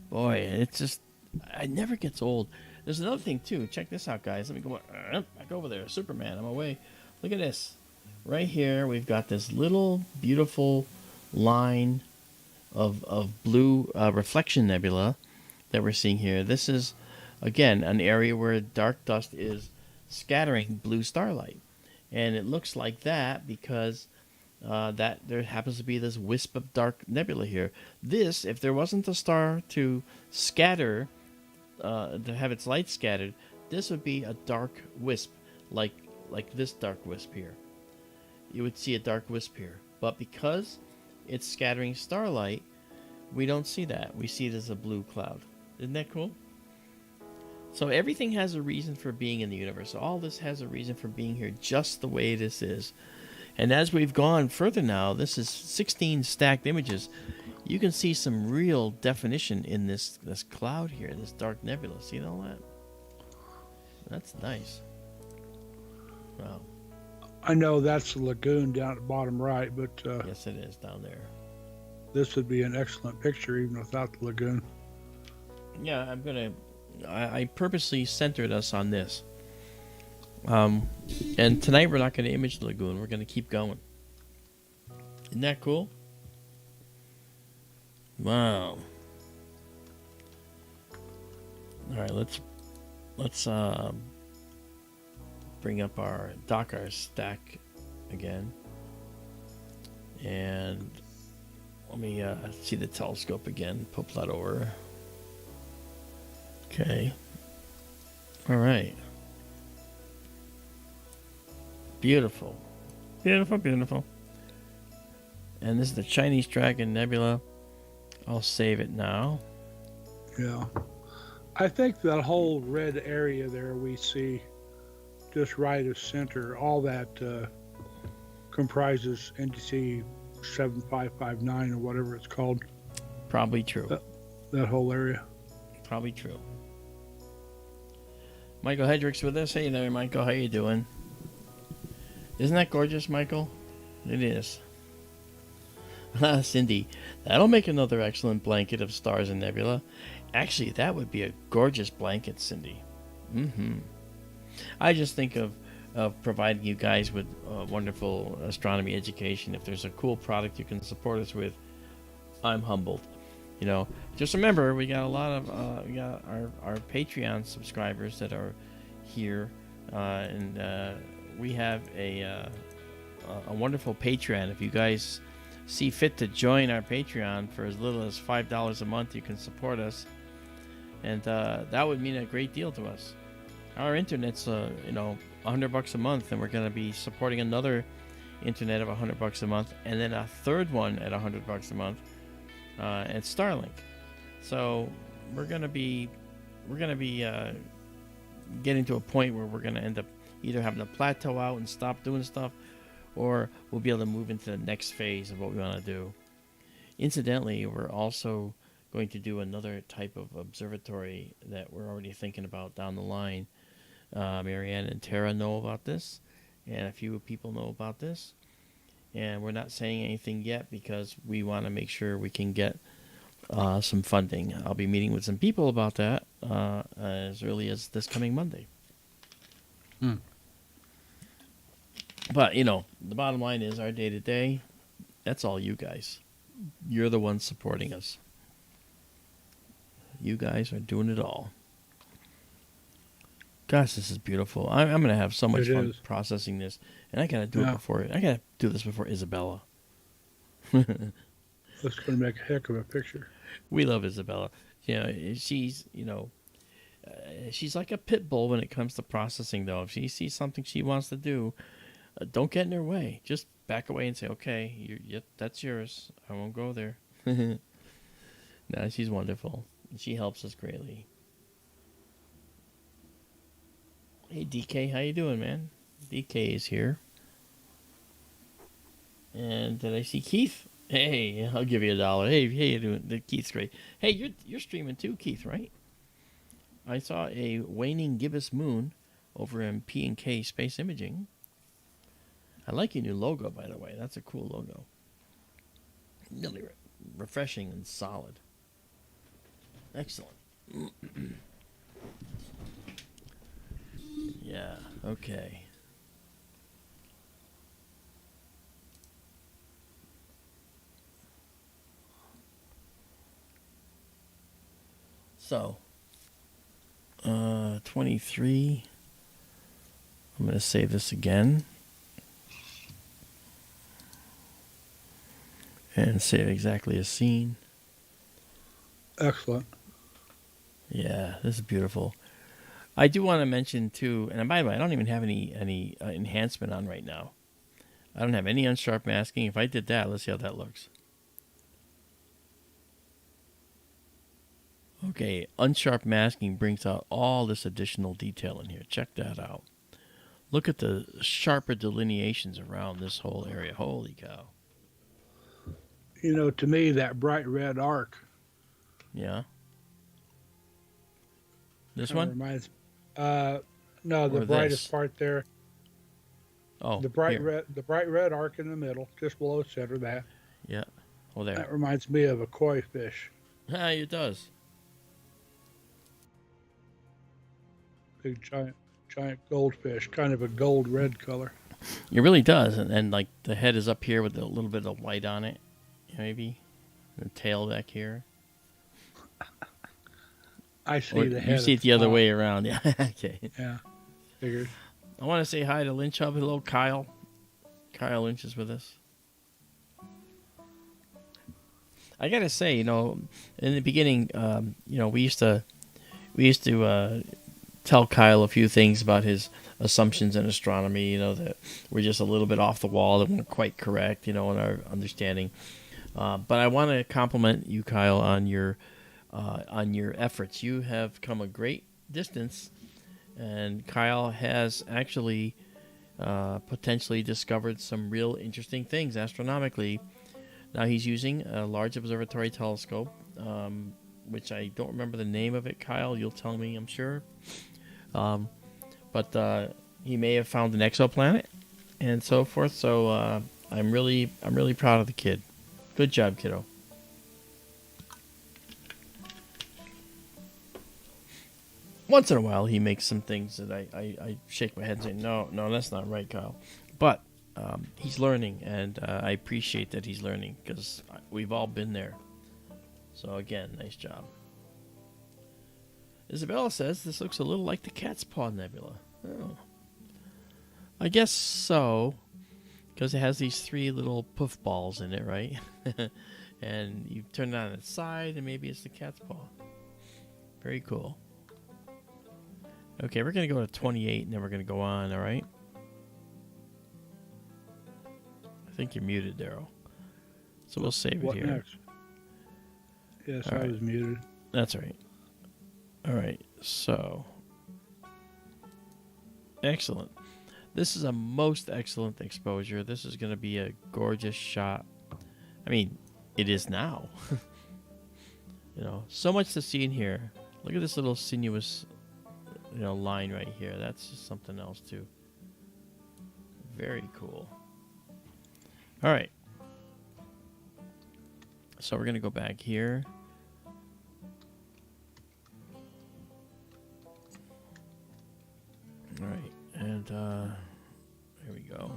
Boy, it never gets old. There's another thing too. Check this out, guys. Let me go back over there. Superman, I'm away. Look at this. Right here, we've got this little beautiful line of blue reflection nebula that we're seeing here. This is, again, an area where dark dust is scattering blue starlight. And it looks like that because that there happens to be this wisp of dark nebula here. This, if there wasn't a star to scatter, to have its light scattered, this would be a dark wisp, like this dark wisp here. You would see a dark wisp here. But because it's scattering starlight, we don't see that. We see it as a blue cloud. Isn't that cool? So everything has a reason for being in the universe. All this has a reason for being here just the way this is. And as we've gone further now, this is 16 stacked images. You can see some real definition in this cloud here, this dark nebula. See all that? That's nice. Wow. I know that's the lagoon down at the bottom right, but Yes, it is down there. this would be an excellent picture even without the lagoon. Yeah, I purposely centered us on this. And tonight we're not going to image the lagoon. We're going to keep going. Isn't that cool? Wow. All right, let's bring up our Dakar stack again, and let me see the telescope again. Pop that over. Okay. All right. Beautiful. Beautiful, beautiful. And this is the Chinese Dragon Nebula. I'll save it now. Yeah. I think that whole red area there we see just right of center, all that comprises NDC 7559 or whatever it's called. Probably true. That whole area. Probably true. Michael Hedrick's with us. Hey there, Michael. How you doing? Isn't that gorgeous, Michael? It is. Cindy, that'll make another excellent blanket of stars and nebula. Actually, that would be a gorgeous blanket, Cindy. I just think of providing you guys with wonderful astronomy education. If there's a cool product you can support us with, I'm humbled. You know, just remember we got a lot of we got our Patreon subscribers that are here, and we have a wonderful Patreon. If you guys see fit to join our Patreon for as little as $5 a month, you can support us, and that would mean a great deal to us. Our internet's $100 a month, and we're going to be supporting another internet of $100 a month, and then a third one at $100 a month at Starlink. So we're going to be getting to a point where we're going to end up either having to plateau out and stop doing stuff, or we'll be able to move into the next phase of what we want to do. Incidentally, we're also going to do another type of observatory that we're already thinking about down the line. Marianne and Tara know about this, and a few people know about this, and we're not saying anything yet because we want to make sure we can get some funding. I'll be meeting with some people about that as early as this coming Monday. But, the bottom line is our day-to-day, that's all you guys. You're the ones supporting us. You guys are doing it all. Gosh, this is beautiful. I'm going to have so much fun processing this. And I got to do it before. I got to do this before Izabela. That's going to make a heck of a picture. We love Izabela. She's like a pit bull when it comes to processing, though. If she sees something she wants to do, don't get in her way. Just back away and say, okay, that's yours. I won't go there. No, she's wonderful. She helps us greatly. Hey, DK, how you doing, man? DK is here. And did I see Keith? Hey, I'll give you $1. Hey, you doing? Keith's great. Hey, you're streaming too, Keith, right? I saw a waning gibbous moon over in P&K Space Imaging. I like your new logo, by the way. That's a cool logo. Really refreshing and solid. Excellent. Yeah, okay. So, 23. I'm going to save this again. And save exactly as seen. Excellent. Yeah, this is beautiful. I do want to mention too, and by the way, I don't even have any enhancement on right now. I don't have any unsharp masking. If I did that, let's see how that looks. Okay, unsharp masking brings out all this additional detail in here. Check that out. Look at the sharper delineations around this whole area. Holy cow. You know, to me, that bright red arc. Yeah. This kinda one? reminds. No, the Or brightest this? part there. Oh, The bright here. red arc in the middle, just below center. Yeah. Oh, there. That reminds me of a koi fish. Ah, it does. Big giant goldfish, kind of a gold red color. It really does. And like the head is up here with a little bit of white on it, maybe. The tail back here. I see Or the head. you see it the other top. way around. Yeah. Okay. Yeah, figured. I want to say hi to Lynch Hub. Hello, Kyle. Kyle Lynch is with us. I gotta say, in the beginning, we used to tell Kyle a few things about his assumptions in astronomy. That were just a little bit off the wall, that weren't quite correct. In our understanding. But I want to compliment you, Kyle, on your efforts. You have come a great distance, and Kyle has actually potentially discovered some real interesting things astronomically. Now he's using a large observatory telescope, which I don't remember the name of it. Kyle, you'll tell me, I'm sure. But he may have found an exoplanet and so forth. So I'm really proud of the kid. Good job, kiddo. Once in a while, he makes some things that I shake my head and say, no, that's not right, Kyle. But he's learning, and I appreciate that he's learning, because we've all been there. So, again, nice job. Izabela says this looks a little like the Cat's Paw Nebula. Oh. I guess so, because it has these 3 little poof balls in it, right? And you turn it on its side, and maybe it's the cat's paw. Very cool. Okay, we're going to go to 28, and then we're going to go on, all right? I think you're muted, Daryl. So we'll save What it here. next? Yes, All I right. was muted. That's right. All right, so. Excellent. This is a most excellent exposure. This is going to be a gorgeous shot. I mean, it is now. So much to see in here. Look at this little sinuous, line right here. That's just something else, too. Very cool. All right. So we're going to go back here. All right. And here we go.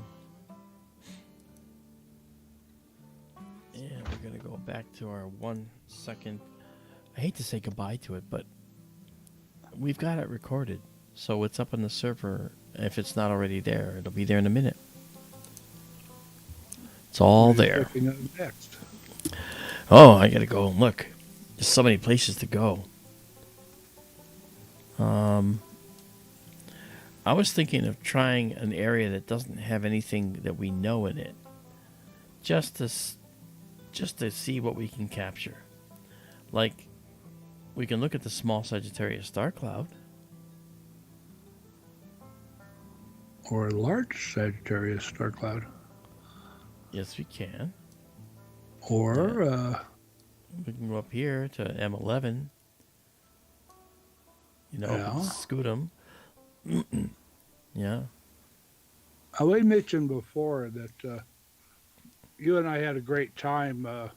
And we're going to go back to our 1 second. I hate to say goodbye to it, but we've got it recorded. So it's up on the server. If it's not already there, it'll be there in a minute. It's all there. Picking up next. Oh, I got to go and look. There's so many places to go. I was thinking of trying an area that doesn't have anything that we know in it, just to see what we can capture. Like, we can look at the small Sagittarius star cloud. Or a large Sagittarius star cloud. Yes, we can. Or We can go up here to M11. Yeah. Scoot them. Yeah. we mentioned before that you and I had a great time a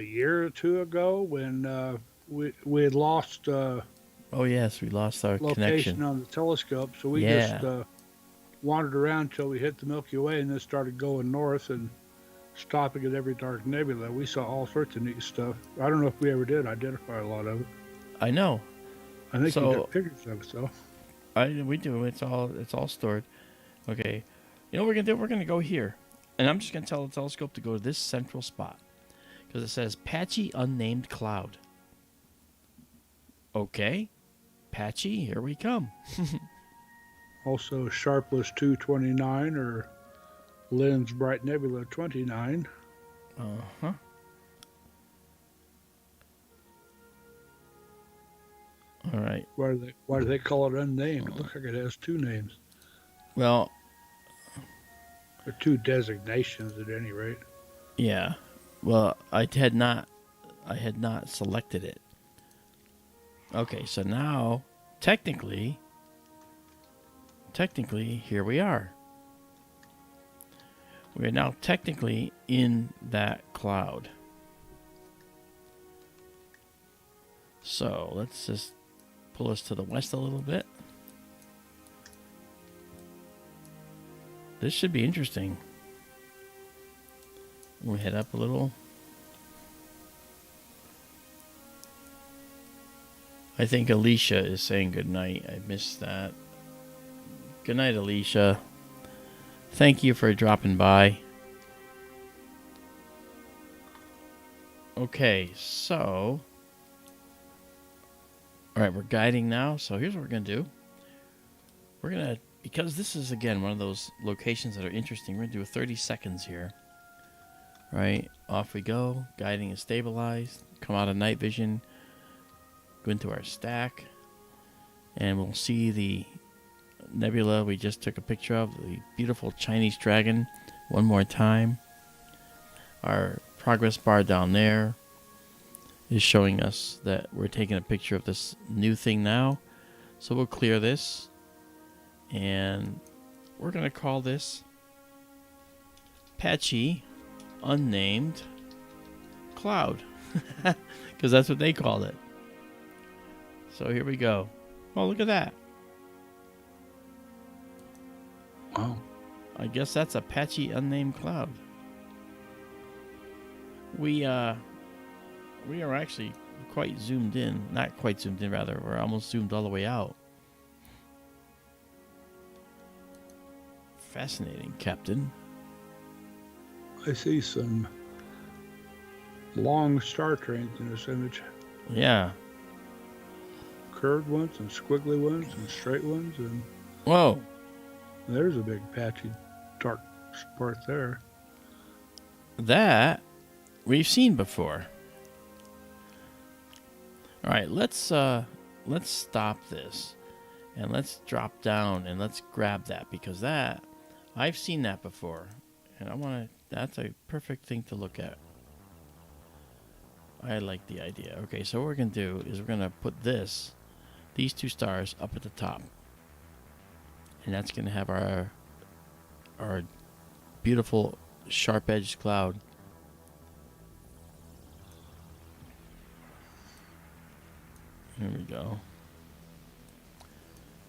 year or 2 ago when we had lost Oh, yes, we lost our location connection. on the telescope, so we Yeah. just wandered around till we hit the Milky Way and then started going north and stopping at every dark nebula, we saw all sorts of neat stuff. I don't know if we ever did identify a lot of it. I know. I think you So took pictures of it, though. we do. It's all stored. Okay. You know what we're gonna do? We're gonna go here, and I'm just gonna tell the telescope to go to this central spot because it says Patchy Unnamed Cloud. Okay, Patchy, here we come. Also, Sharpless 229 or Lens Bright Nebula 29. Uh-huh. All right. Why do they call it unnamed? It looks like it has two names. Well, Or two designations at any rate. yeah. Well, I had not selected it. Okay, so now technically here we are. We are now technically in that cloud. So let's just pull us to the west a little bit. This should be interesting. We'll head up a little. I think Alicia is saying goodnight. I missed that. Good night, Alicia. Thank you for dropping by. Okay, so... Alright, we're guiding now. So here's what we're going to do. We're going to... Because this is, again, one of those locations that are interesting, we're going to do 30 seconds here. Right, off we go. Guiding is stabilized. Come out of night vision. Go into our stack. And we'll see the nebula we just took a picture of. The beautiful Chinese dragon. One more time. Our progress bar down there is showing us that we're taking a picture of this new thing now. So we'll clear this. And we're going to call this Patchy Unnamed Cloud. Because that's what they called it. So here we go. Oh, look at that. Wow. I guess that's a Patchy Unnamed Cloud. We are actually quite zoomed in. Not quite zoomed in, rather. We're almost zoomed all the way out. Fascinating, Captain. I see some long star trains in this image. Yeah. Curved ones and squiggly ones and straight ones, and Whoa. there's a big patchy dark part there. That we've seen before. All right, let's stop this and let's drop down and let's grab that, because that I've seen that before, and that's a perfect thing to look at. I like the idea. Okay, so what we're gonna do is we're gonna put these two stars up at the top, and that's gonna have our beautiful sharp-edged cloud. Here we go.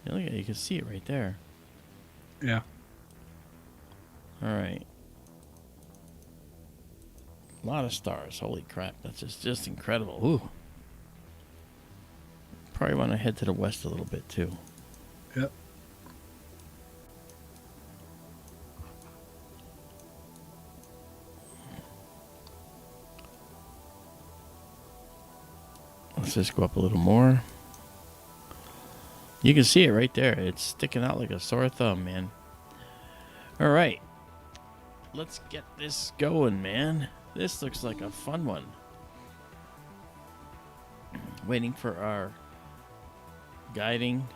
Yeah, look at it. You can see it right there. Yeah. All right. A lot of stars. Holy crap. That's just incredible. Ooh. Probably want to head to the west a little bit, too. Yep. Let's just go up a little more. You can see it right there. It's sticking out like a sore thumb, man. All right. Let's get this going, man. This looks like a fun one. Waiting for our guiding.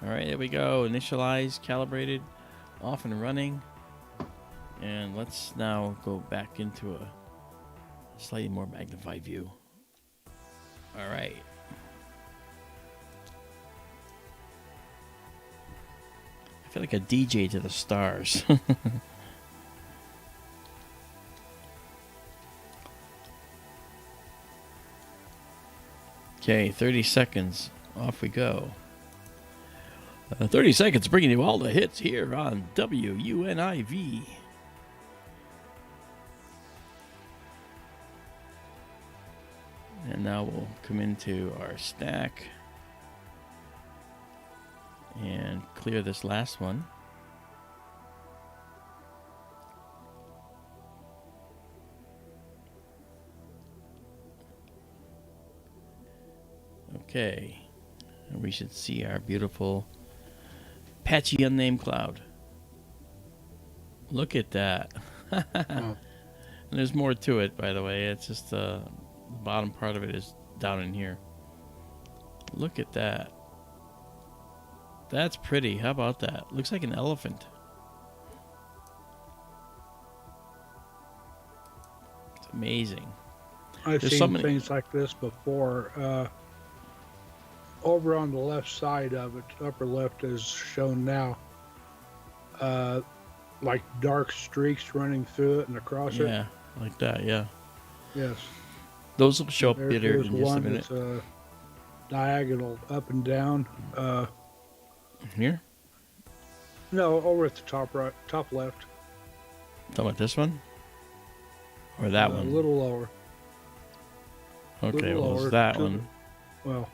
All right, there we go. Initialized, calibrated, off and running. And let's now go back into a slightly more magnified view. All right. I feel like a DJ to the stars. Okay, 30 seconds. Off we go. 30 seconds bringing you all the hits here on WUNIV. Now we'll come into our stack and clear this last one. Okay, and we should see our beautiful patchy unnamed cloud. Look at that. Oh. And there's more to it, by the way. It's just the bottom part of it is down in here. Look at that. That's pretty. How about that? Looks like an elephant. It's amazing. I've There's seen so many things like this before. Over on the left side of it, upper left is shown now, like dark streaks running through it and across it. Yeah, like that, yeah. Yes. Those will show up There's later in just a one minute. that's diagonal up and down. Here? No, over at the top right, top left. Talking about this one? Or that A one? little lower. Okay, little well, lower it's that to one. Well,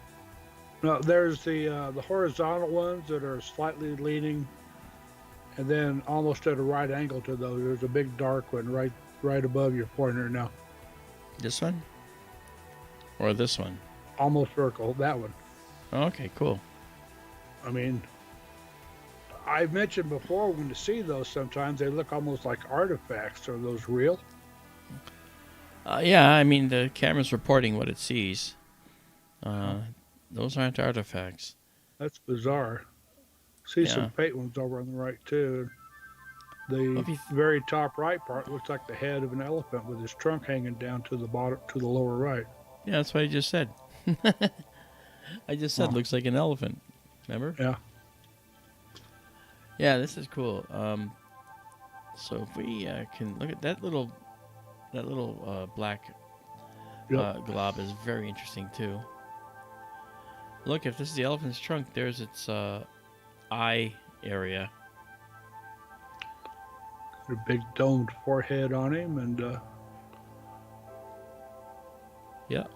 no, there's the horizontal ones that are slightly leaning, and then almost at a right angle to those. There's a big dark one right above your pointer now. This one? Or this one? Almost vertical. That one. Okay, cool. I mean, I've mentioned before when you see those, sometimes they look almost like artifacts. Are those real? Yeah, I mean, the camera's reporting what it sees. Those aren't artifacts. That's bizarre. See Yeah. some faint ones over on the right too. The Well, if you very top right part looks like the head of an elephant with his trunk hanging down to the bottom, to the lower right. Yeah, that's what I just said. I just said Oh. looks like an elephant. Remember? Yeah. Yeah, this is cool. So if we can look at that little black Yep. glob is very interesting too. Look, if this is the elephant's trunk, there's its eye area. A big domed forehead on him, and Yeah.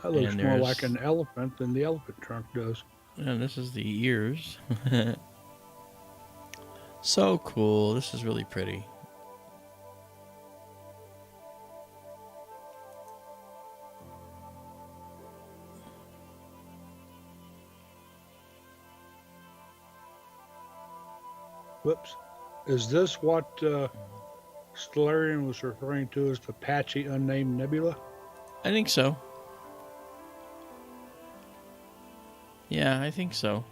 that looks And more there's- like an elephant than the elephant trunk does. And this is the ears. So cool. This is really pretty. Whoops. Is this what Stellarian was referring to as the Patchy Unnamed Nebula? I think so. Yeah, I think so.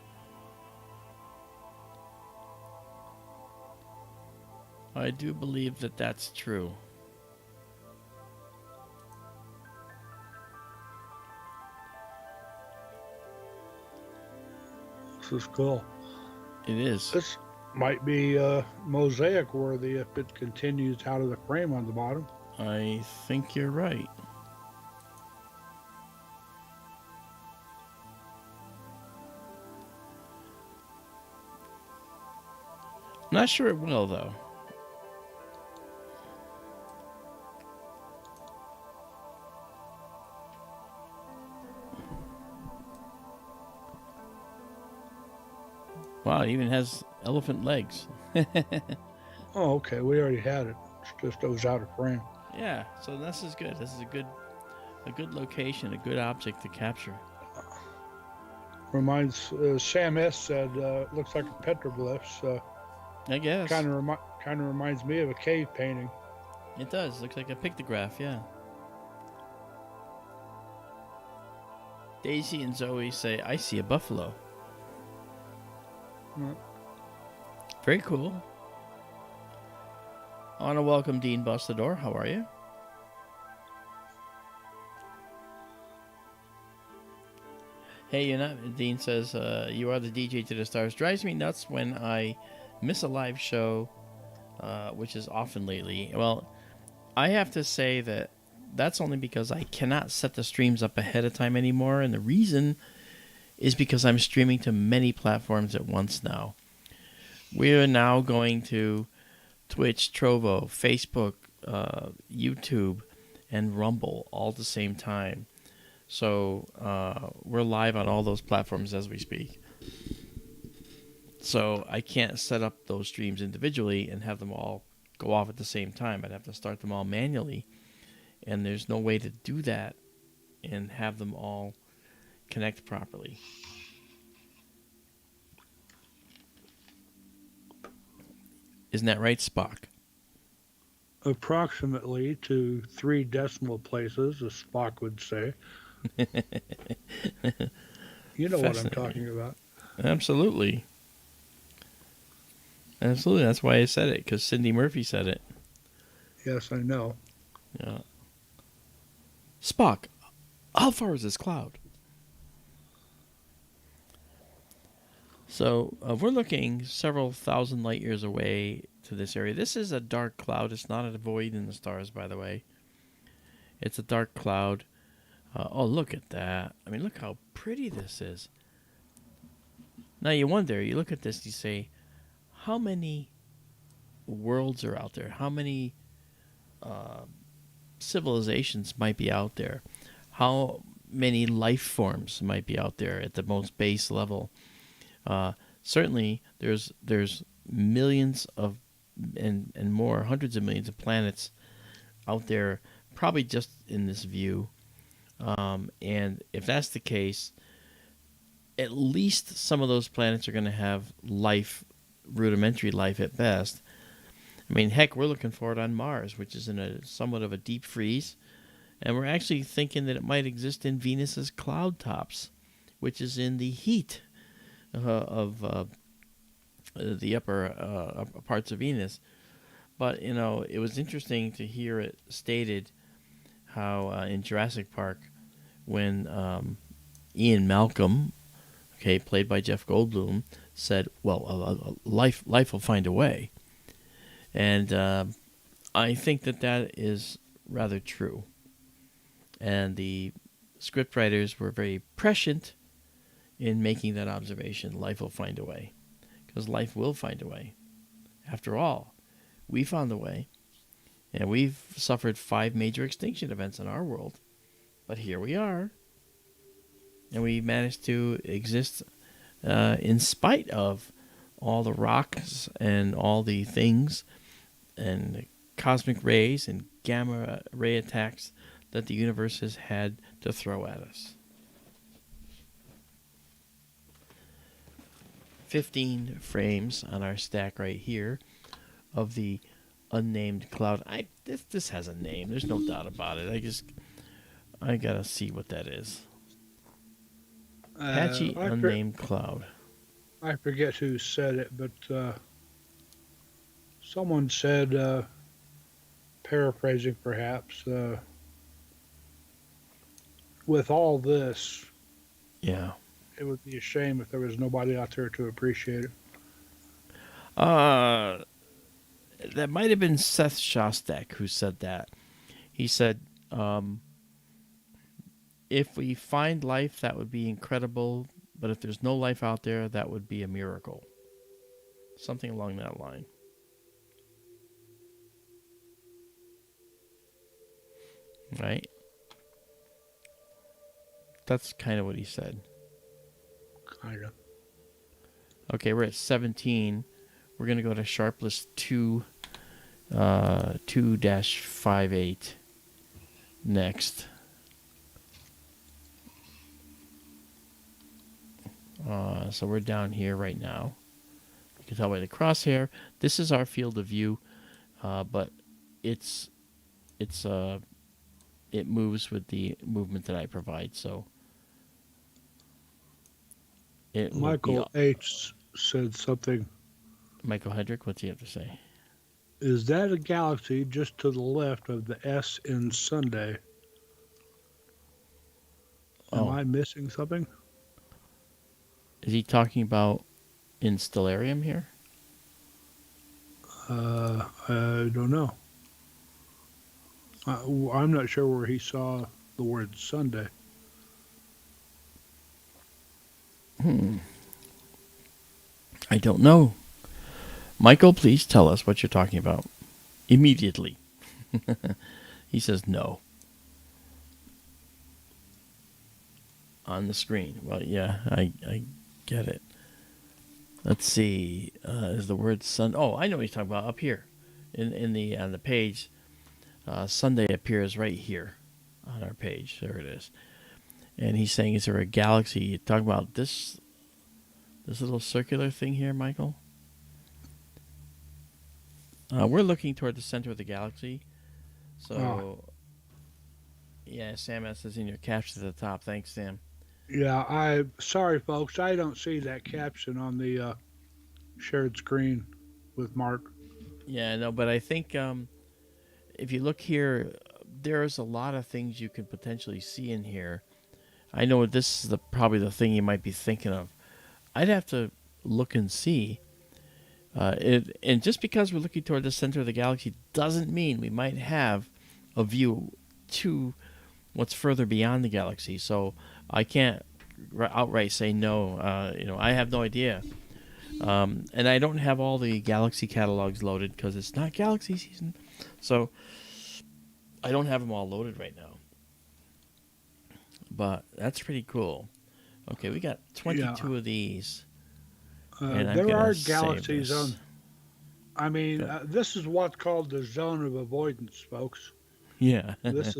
I do believe that that's true. This is cool. It is. This might be mosaic worthy if it continues out of the frame on the bottom. I think you're right. I'm not sure it will, though. Wow, it even has elephant legs. Oh, okay. We already had it. It's just it was out of frame. Yeah, so this is good. This is a good location, a good object to capture. Reminds Sam S said looks like a petroglyph. So I guess. kind of reminds me of a cave painting. It does. Looks like a pictograph, yeah. Daisy and Zoe say, I see a buffalo. Mm. Very cool. I want to welcome Dean Bustador. How are you? Hey, you're not. Dean says, you are the DJ to the stars. Drives me nuts when I miss a live show, which is often lately. Well, I have to say that that's only because I cannot set the streams up ahead of time anymore. And the reason is because I'm streaming to many platforms at once now. We're now going to Twitch, Trovo, Facebook, YouTube, and Rumble all at the same time. So we're live on all those platforms as we speak. So I can't set up those streams individually and have them all go off at the same time. I'd have to start them all manually, and there's no way to do that and have them all connect properly. Isn't that right, Spock? Approximately to 3 decimal places, as Spock would say. You know what I'm talking about. Absolutely. Absolutely. That's why I said it, because Cindy Murphy said it. Yes, I know. Yeah. Spock, how far is this cloud? So we're looking several thousand light years away to this area. This is a dark cloud. It's not a void in the stars, by the way. It's a dark cloud. Oh, look at that. I mean, look how pretty this is. Now you wonder, you look at this, you say, how many worlds are out there? How many civilizations might be out there? How many life forms might be out there at the most base level? Certainly, there's millions of and more, hundreds of millions of planets out there, probably just in this view. And if that's the case, at least some of those planets are going to have life, rudimentary life at best. I mean, heck, we're looking for it on Mars, which is in a somewhat of a deep freeze, and we're actually thinking that it might exist in Venus's cloud tops, which is in the heat of the upper parts of Venus. But, you know, it was interesting to hear it stated how in Jurassic Park, when Ian Malcolm, okay, played by Jeff Goldblum, said, well, life will find a way. And I think that is rather true. And the scriptwriters were very prescient in making that observation. Life will find a way. Because life will find a way. After all, we found a way. And we've suffered 5 major extinction events in our world. But here we are. And we managed to exist in spite of all the rocks and all the things and the cosmic rays and gamma ray attacks that the universe has had to throw at us. 15 frames on our stack right here of the unnamed cloud. This has a name. There's no doubt about it. I gotta see what that is. Patchy unnamed cloud. I forget who said it, but someone said, paraphrasing perhaps, with all this, yeah, it would be a shame if there was nobody out there to appreciate it. That might have been Seth Shostak who said that. He said, if we find life, that would be incredible, but if there's no life out there, that would be a miracle. Something along that line. Right? That's kind of what he said. Kind of. Okay, we're at 17. We're going to go to Sharpless 2-58 next. So we're down here right now. You can tell by the crosshair. This is our field of view, but it moves with the movement that I provide. So Michael H. said something. Michael Hedrick, what's he have to say? Is that a galaxy just to the left of the S in Sunday? Am I missing something? Is he talking about in Stellarium here? I don't know. I'm not sure where he saw the word Sunday. I don't know. Michael, please tell us what you're talking about. Immediately. He says no. on the screen. Well, yeah, I get it. Let's see. Is the word sun? Oh, I know what he's talking about. Up here, in the on the page, Sunday appears right here on our page. There it is. And he's saying, is there a galaxy? You're talking about this little circular thing here, Michael? We're looking toward the center of the galaxy. So, yeah, Sam, that says in your caption at the top. Thanks, Sam. Yeah, sorry, folks. I don't see that caption on the shared screen with Marc. Yeah, no, but I think if you look here, there's a lot of things you could potentially see in here. I know this is probably the thing you might be thinking of. I'd have to look and see. And just because we're looking toward the center of the galaxy doesn't mean we might have a view to what's further beyond the galaxy. So I can't outright say no. I have no idea. And I don't have all the galaxy catalogs loaded because it's not galaxy season. So I don't have them all loaded right now. But that's pretty cool. Okay, we got 22 of these. There are galaxies on. I mean, this is what's called the zone of avoidance, folks. Yeah. this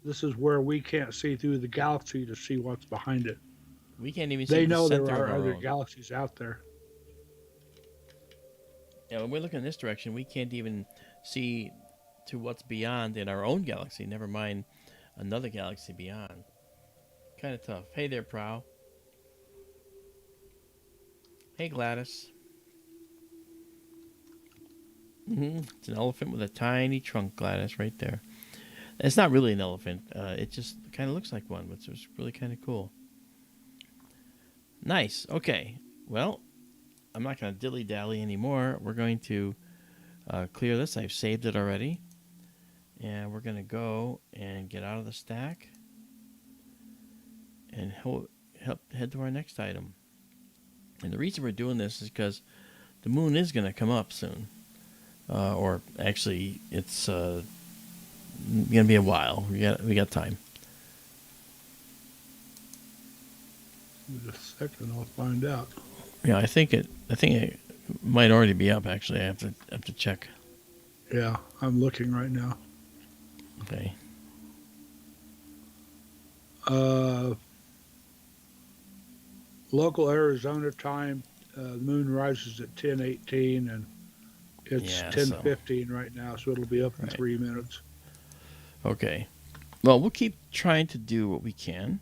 is where we can't see through the galaxy to see what's behind it. We can't even see They the know center there of are our other own. galaxies out there. Yeah, when we're looking in this direction, we can't even see to what's beyond in our own galaxy, never mind another galaxy beyond. Kind of tough. Hey there, Prow. Hey, Gladys. It's an elephant with a tiny trunk, Gladys, right there. It's not really an elephant. It just kind of looks like one, but it's really kind of cool. Nice. Okay. Well, I'm not going to dilly-dally anymore. We're going to clear this. I've saved it already. And we're going to go and get out of the stack and head to our next item. And the reason we're doing this is because the moon is going to come up soon. Or actually, it's going to be a while. We got time. In a second, I'll find out. Yeah, I think it might already be up. Actually, I have to check. Yeah, I'm looking right now. Okay. Local Arizona time, the moon rises at 10:18, and it's 10:15 right now, so it'll be up in 3 minutes. Okay. Well, we'll keep trying to do what we can.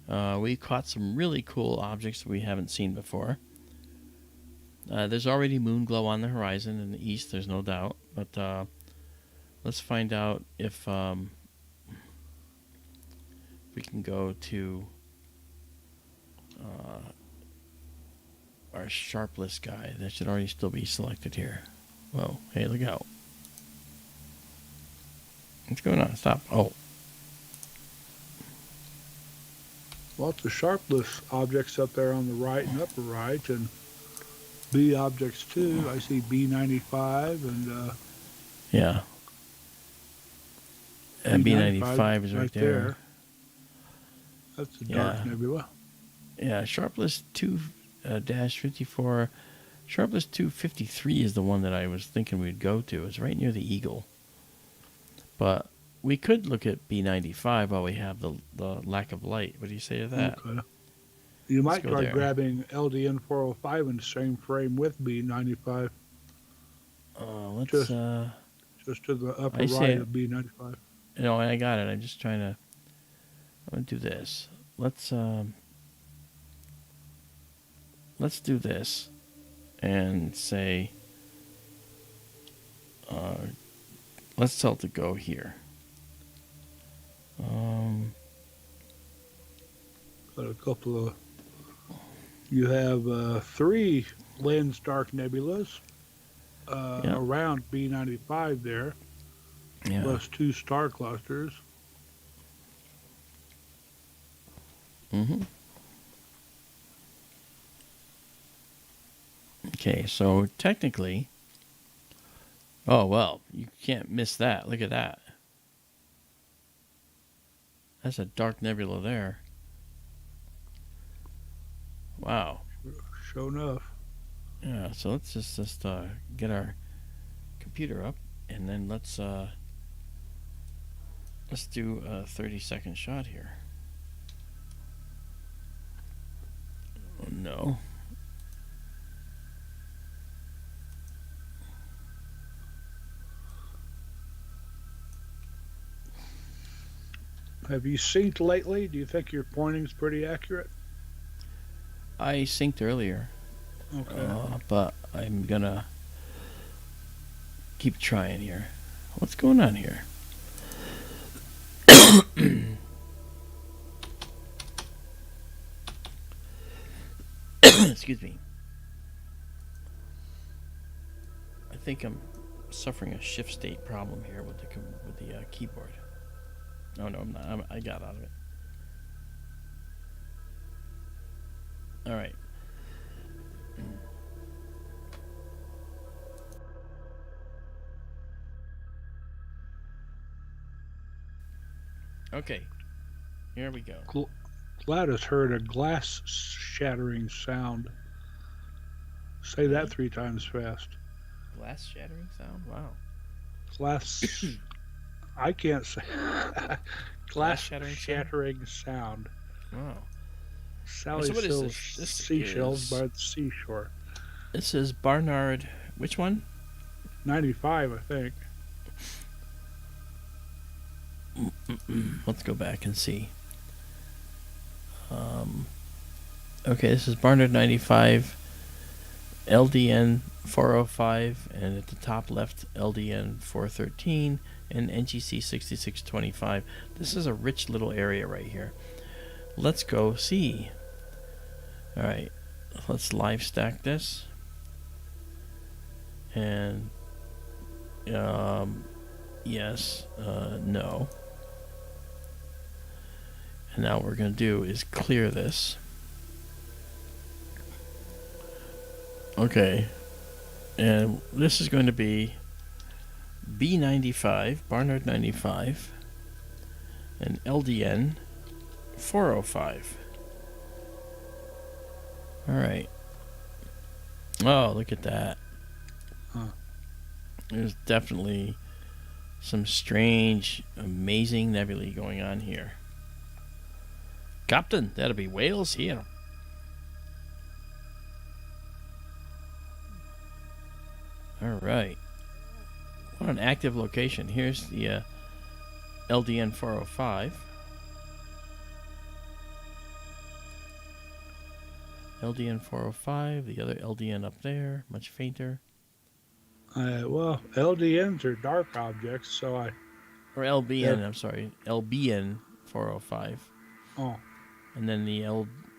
We caught some really cool objects that we haven't seen before. There's already moon glow on the horizon in the east, there's no doubt. But let's find out if we can go to our sharpless guy. That should already still be selected here. Whoa, hey, look out. What's going on? Stop. Oh. Lots of sharpless objects up there on the right and upper right, and B objects too. I see B95 and yeah. And B95 is right there. That's the dark nebula. Yeah, sharpless 2-54. Sharpless 253 is the one that I was thinking we'd go to. It's right near the Eagle. But we could look at B95 while we have the lack of light. What do you say to that? Okay. You might try grabbing LDN 405 in the same frame with B95. Let's just to the upper right of B95. No, I got it. I'm just trying to. I'm gonna do this. Let's do this, and say. Let's tell it to go here. Got a couple of. You have 3 lens dark nebulas around B95 there, plus 2 star clusters. Okay, so technically. Oh, well, you can't miss that. Look at that. That's a dark nebula there. Wow. Sure enough. Yeah. So let's just get our computer up, and then let's do a 30-second shot here. Oh, no. Have you synced lately? Do you think your pointing's pretty accurate? I synced earlier, Okay. but I'm gonna keep trying here. What's going on here? Excuse me. I think I'm suffering a shift state problem here with the keyboard. Oh no, I'm not. I got out of it. All right. Okay. Here we go. Gladys heard a glass shattering sound. Say that 3 times fast. Glass shattering sound. Wow. Glass. I can't say. Glass shattering shattering sound. Wow. Sally So what is sells this? This seashells is- by the seashore. This is Barnard. Which one? 95, I think. Let's go back and see. Okay, this is Barnard 95, LDN 405, and at the top left, LDN 413, and NGC 6625. This is a rich little area right here. Let's go see. All right, let's live stack this. And, yes, no. And now what we're going to do is clear this. Okay. And this is going to be B95, Barnard 95, and LDN 405. All right. Oh, look at that. Huh. There's definitely some strange, amazing nebulae going on here. Captain, that'll be whales here. All right. What an active location. Here's the LDN 405. LDN 405, the other LDN up there, much fainter. Well, LDNs are dark objects, so I. Or LBN, I'm sorry. LBN 405. Oh, And then the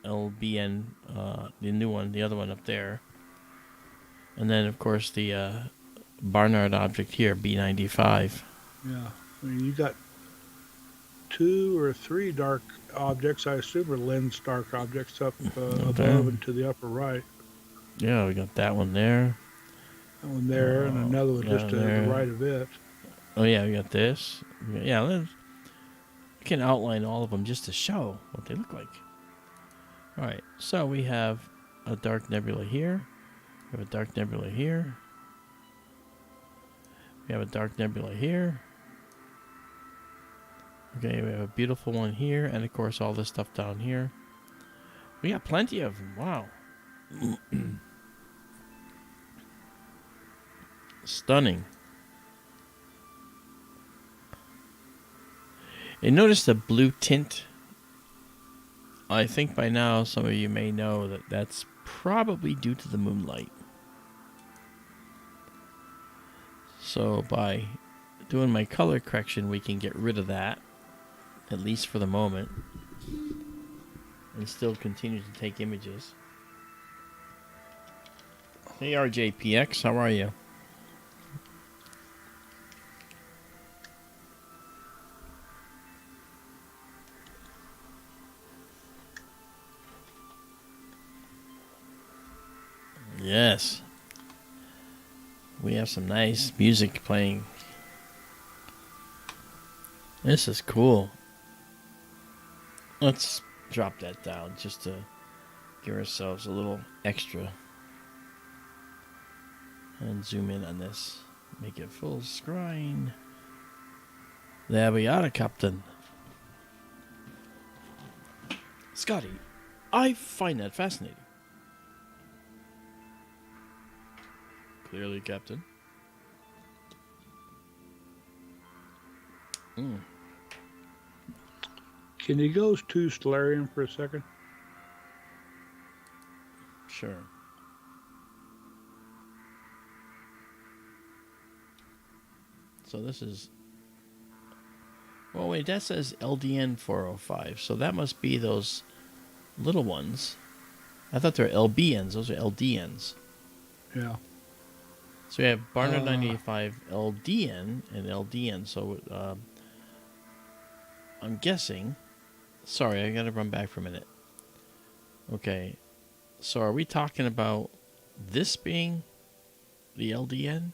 LBN, the new one, the other one up there. And then, of course, the Barnard object here, B95. yeah. I mean, you got 2 or 3 dark objects, I assume, are lens dark objects up above and to the upper right. Yeah, we got that one there. That one there, and another one just to there. the right of it. Oh, yeah, we got this. Yeah, we can outline all of them just to show what they look like. All right, so we have a dark nebula here. We have a dark nebula here. We have a dark nebula here. Okay, we have a beautiful one here, and of course all this stuff down here. We got plenty of them. Wow. Stunning. And notice the blue tint. I think by now some of you may know that that's probably due to the moonlight. So by doing my color correction, we can get rid of that, at least for the moment, and still continue to take images. Hey RJPX, how are you? Yes. We have some nice music playing. This is cool. Let's drop that down just to give ourselves a little extra. And zoom in on this. Make it full screen. There we are, Captain. Scotty, I find that fascinating. Clearly, Captain. Can you go to Stellarium for a second? Sure. So this is... Oh, wait, that says LDN 405. So that must be those little ones. I thought they were LBNs. Those are LDNs. Yeah. So we have Barnard 985 LDN and LDN. So I'm guessing... Sorry, I got to run back for a minute. Okay. So are we talking about this being the LDN?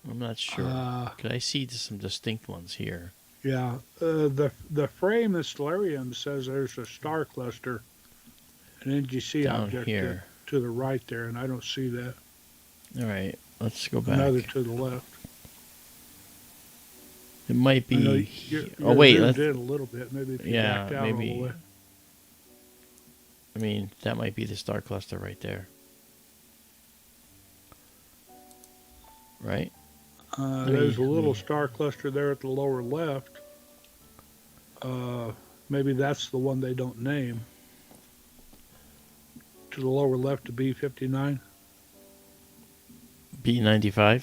I'm not sure. Could I see some distinct ones here? Yeah. The frame in Stellarium says there's a star cluster, an NGC Down object here. To the right there, and I don't see that. All right. Let's go back. Another to the left. It might be... You're oh, wait. zoomed in a little bit. Maybe if you backed out maybe. all the way. I mean, that might be the star cluster right there. Right? There's a little star cluster there at the lower left. Maybe that's the one they don't name. To the lower left to B59. B95? I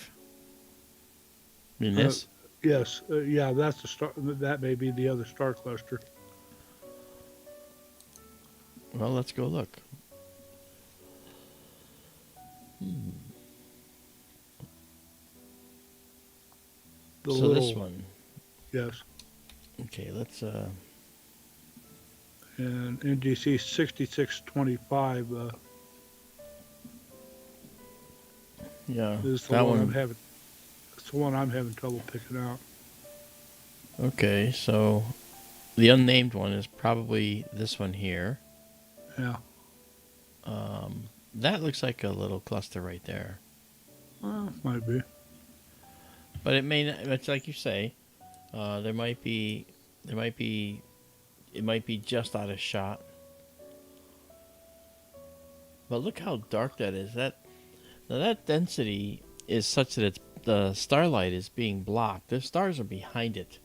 mean this? Yes. Yeah, that's the star. That may be the other star cluster. Well, let's go look. This one. Yes. Okay, let's... And NGC 6625 yeah, is the that one I'm having. It's the one I'm having trouble picking out. Okay, so the unnamed one is probably this one here. Yeah. That looks like a little cluster right there. Might be. But it may not, it's like you say, it might be just out of shot. But look how dark that is. Now that density is such that the starlight is being blocked. The stars are behind it.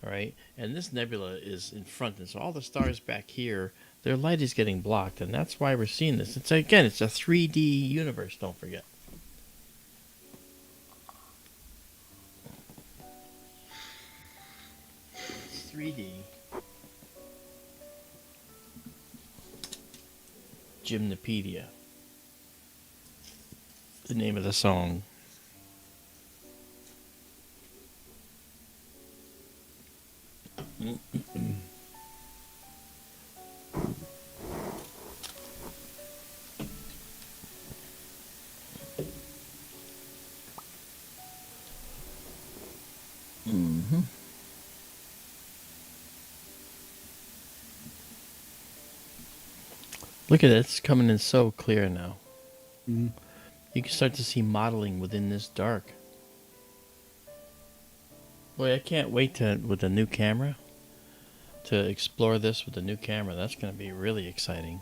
All right, and this nebula is in front, and so all the stars back here, their light is getting blocked, and that's why we're seeing this. It's a 3D universe. Don't forget. It's 3D. Gymnopedia. The name of the song. Look at it, it's coming in so clear now. Mm-hmm. You can start to see modeling within this dark. Boy, I can't wait with the new camera to explore this with the new camera. That's going to be really exciting.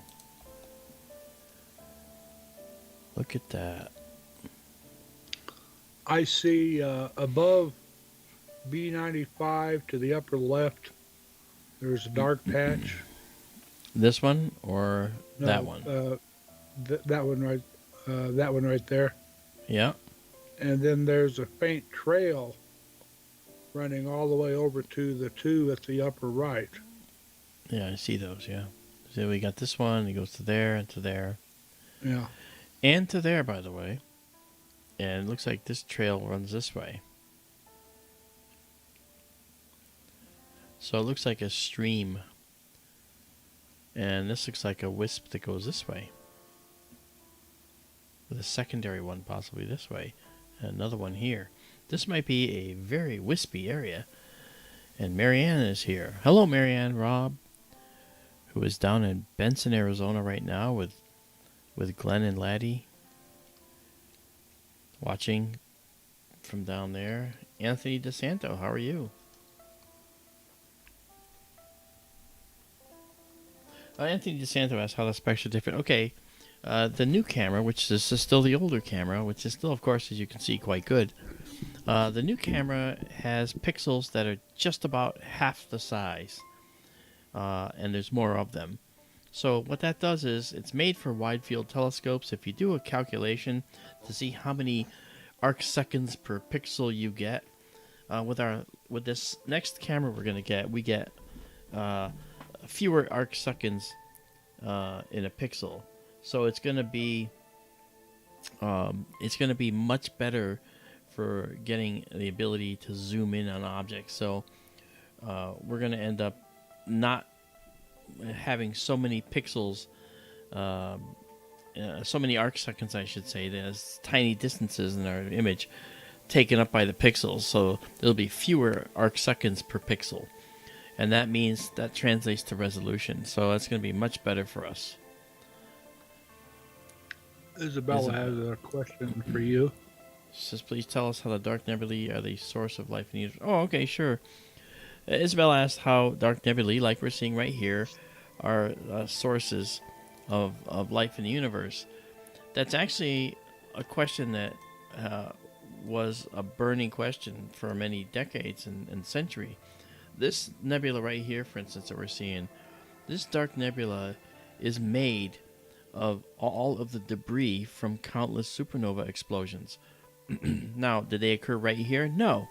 Look at that. I see above B95 to the upper left, there's a dark patch. This one or No, that one? That one right. That one right there. Yeah. And then there's a faint trail running all the way over to the two at the upper right. Yeah, I see those, yeah. So we got this one, it goes to there and to there. Yeah. And to there, by the way. And it looks like this trail runs this way. So it looks like a stream. And this looks like a wisp that goes this way. With a secondary one possibly this way. And another one here. This might be a very wispy area. And Marianne is here. Hello, Marianne, Rob. who is down in Benson, Arizona right now with Glenn and Laddie, watching from down there. Anthony DeSanto, how are you? Anthony DeSanto asks how the specs are different. Okay, the new camera, which is still the older camera, which is still, of course, as you can see, quite good. The new camera has pixels that are just about half the size, and there's more of them. So what that does is it's made for wide field telescopes. If you do a calculation to see how many arc seconds per pixel you get, with this next camera we're going to get, we get fewer arc seconds in a pixel. So it's going to be much better for getting the ability to zoom in on objects. So we're going to end up not having so many pixels, so many arc seconds, I should say. There's tiny distances in our image taken up by the pixels, so there'll be fewer arc seconds per pixel, and that means that translates to resolution. So that's going to be much better for us. Izabela has a question for you. She says, please tell us how the dark nebulae are the source of life in the universe. Oh, okay, sure. Isabella asked how dark nebulae, like we're seeing right here, are sources of life in the universe. That's actually a question that was a burning question for many decades and century. This nebula right here, for instance, that we're seeing, this dark nebula is made of all of the debris from countless supernova explosions. Now, did they occur right here? No.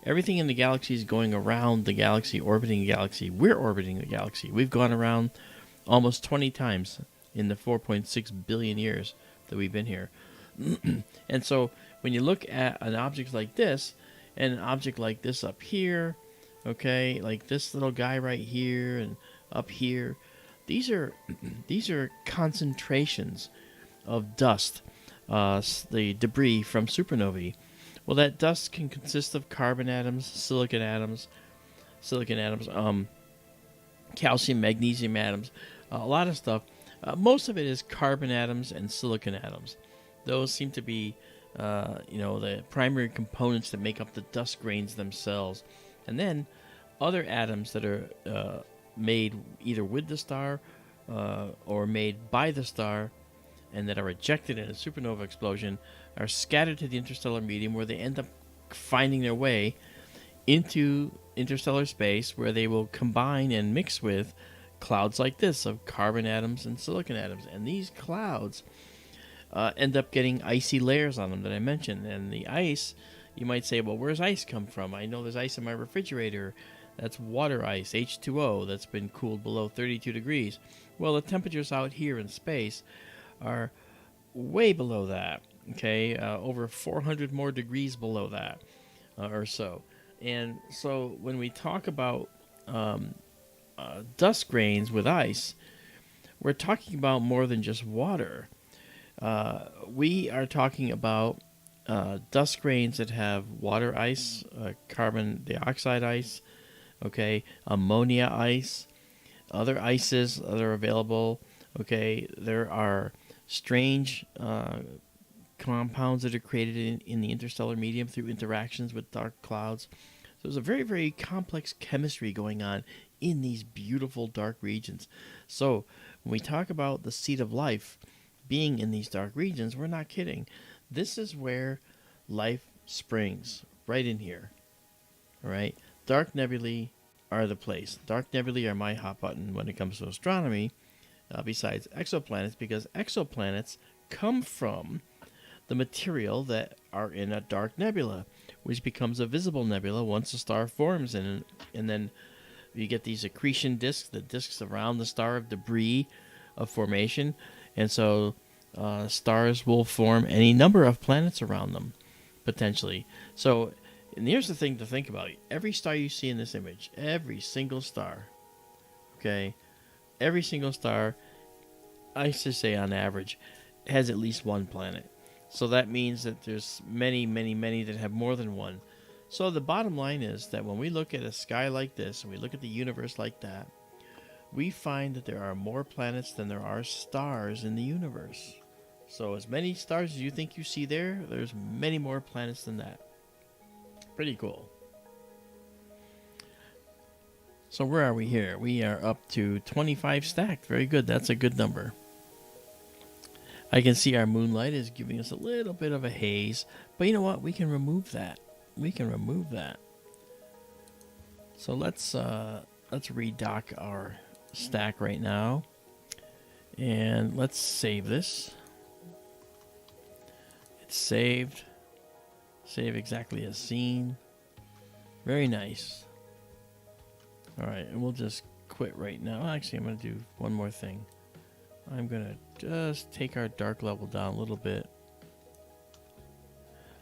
Everything in the galaxy is going around the galaxy, orbiting the galaxy. We're orbiting the galaxy. We've gone around almost 20 times in the 4.6 billion years that we've been here. And so when you look at an object like this, and an object like this up here, okay, like this little guy right here and up here, these are concentrations of dust, the debris from supernovae. Well, that dust can consist of carbon atoms, silicon atoms, calcium, magnesium atoms, a lot of stuff. Most of it is carbon atoms and silicon atoms. Those seem to be, the primary components that make up the dust grains themselves. And then other atoms that are made either with the star or made by the star and that are ejected in a supernova explosion are scattered to the interstellar medium, where they end up finding their way into interstellar space, where they will combine and mix with clouds like this of carbon atoms and silicon atoms. And these clouds end up getting icy layers on them that I mentioned. And the ice, you might say, well, where's ice come from? I know there's ice in my refrigerator. That's water ice, H2O, that's been cooled below 32 degrees. Well, the temperatures out here in space are way below that, okay? Over 400 more degrees below that or so. And so when we talk about dust grains with ice, we're talking about more than just water. We are talking about dust grains that have water ice, carbon dioxide ice, okay, ammonia ice, other ices that are available, okay. There are strange compounds that are created in the interstellar medium through interactions with dark clouds. So there's a very, very complex chemistry going on in these beautiful dark regions. So when we talk about the seat of life being in these dark regions, we're not kidding. This is where life springs, right in here. All right? Dark nebulae are the place. Dark nebulae are my hot button when it comes to astronomy, besides exoplanets, because exoplanets come from the material that are in a dark nebula, which becomes a visible nebula once a star forms, and then you get these accretion disks, the disks around the star of debris of formation, and so stars will form any number of planets around them, potentially. So, and here's the thing to think about. Every star you see in this image, every single star, okay, every single star, I should say on average, has at least one planet. So that means that there's many, many, many that have more than one. So the bottom line is that when we look at a sky like this, and we look at the universe like that, we find that there are more planets than there are stars in the universe. So as many stars as you think you see there, there's many more planets than that. Pretty cool. So where are we here? We are up to 25 stacked. Very good. That's a good number. I can see our moonlight is giving us a little bit of a haze. But you know what? We can remove that. We can remove that. So let's redock our stack right now. And let's save this. It's saved. Save exactly as seen. Very nice. Alright, and we'll just quit right now. Actually, I'm going to do one more thing. I'm going to just take our dark level down a little bit.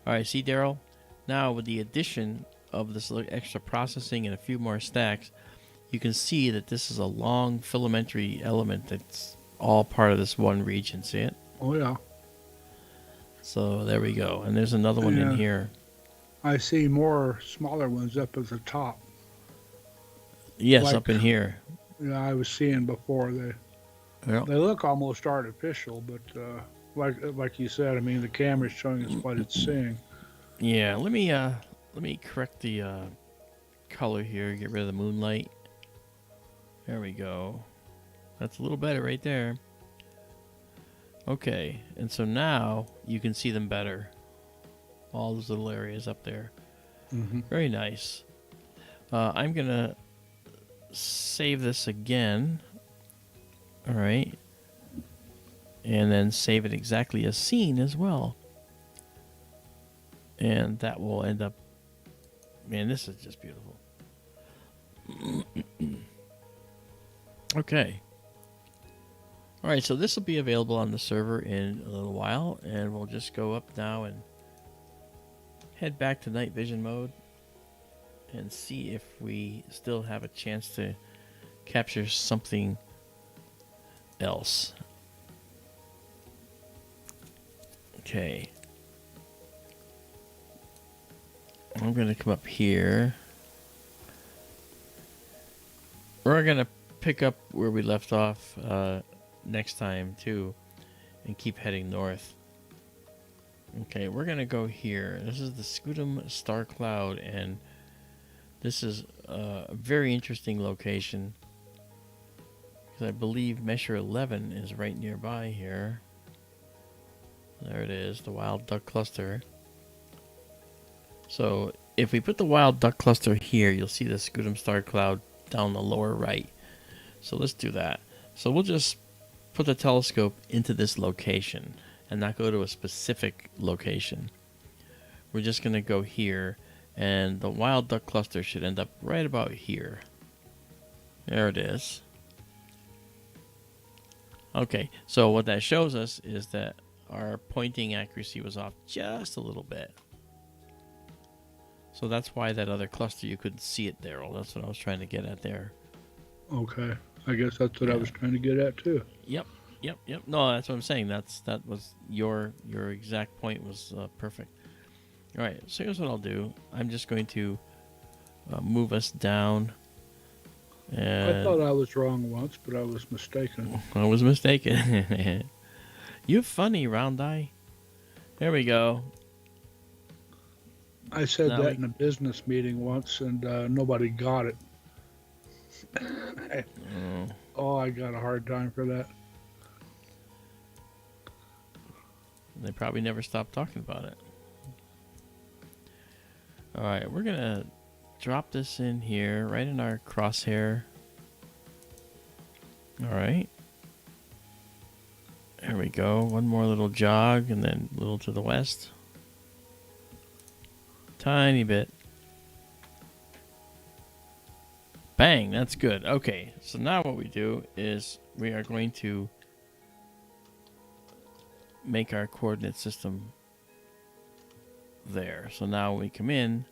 Alright, see, Daryl? Now, with the addition of this little extra processing and a few more stacks, you can see that this is a long filamentary element that's all part of this one region. See it? Oh, yeah. So, there we go. And there's another one in here. I see more smaller ones up at the top. Yes, like, up in here. Yeah, I was seeing before. They look almost artificial, but like you said, I mean, the camera's showing us what it's seeing. Yeah, let me correct the color here. Get rid of the moonlight. There we go. That's a little better right there. Okay, and so now you can see them better. All those little areas up there. Mm-hmm. Very nice. I'm gonna save this again. All right, and then save it exactly as seen as well. And that will end up. Man, this is just beautiful. Okay. All right, so this will be available on the server in a little while, and we'll just go up now and head back to night vision mode and see if we still have a chance to capture something else. Okay. I'm going to come up here. We're going to pick up where we left off next time, too, and keep heading north. Okay, we're going to go here. This is the Scutum Star Cloud, and this is a very interesting location, because I believe Measure 11 is right nearby here. There it is, the Wild Duck Cluster. So if we put the Wild Duck Cluster here, you'll see the Scutum Star Cloud down the lower right. So let's do that. So we'll just put the telescope into this location and not go to a specific location. We're just going to go here, and the Wild Duck Cluster should end up right about here. There it is. Okay, so what that shows us is that our pointing accuracy was off just a little bit. So that's why that other cluster, you couldn't see it, Daryl. That's what I was trying to get at there. Okay. I guess that's what I was trying to get at, too. Yep. No, that's what I'm saying. That was your exact point was perfect. All right, so here's what I'll do. I'm just going to move us down. And I thought I was wrong once, but I was mistaken. I was mistaken. You're funny, Round Eye. There we go. I said now that in a business meeting once, and nobody got it. Oh, I got a hard time for that. They probably never stopped talking about it. All right, we're going to drop this in here, right in our crosshair. All right. There we go. One more little jog, and then a little to the west. Tiny bit. Bang, that's good. Okay, so now what we do is we are going to make our coordinate system there. So now we come in.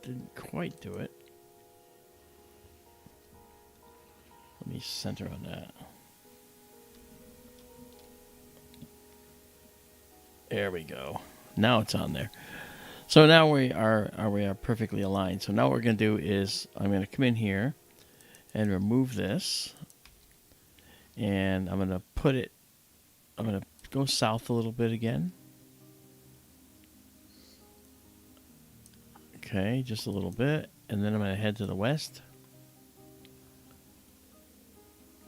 Didn't quite do it. Let me center on that. There we go. Now it's on there. So now we are perfectly aligned. So now what we're going to do is I'm going to come in here and remove this. And I'm going to I'm going to go south a little bit again. Okay, just a little bit. And then I'm going to head to the west.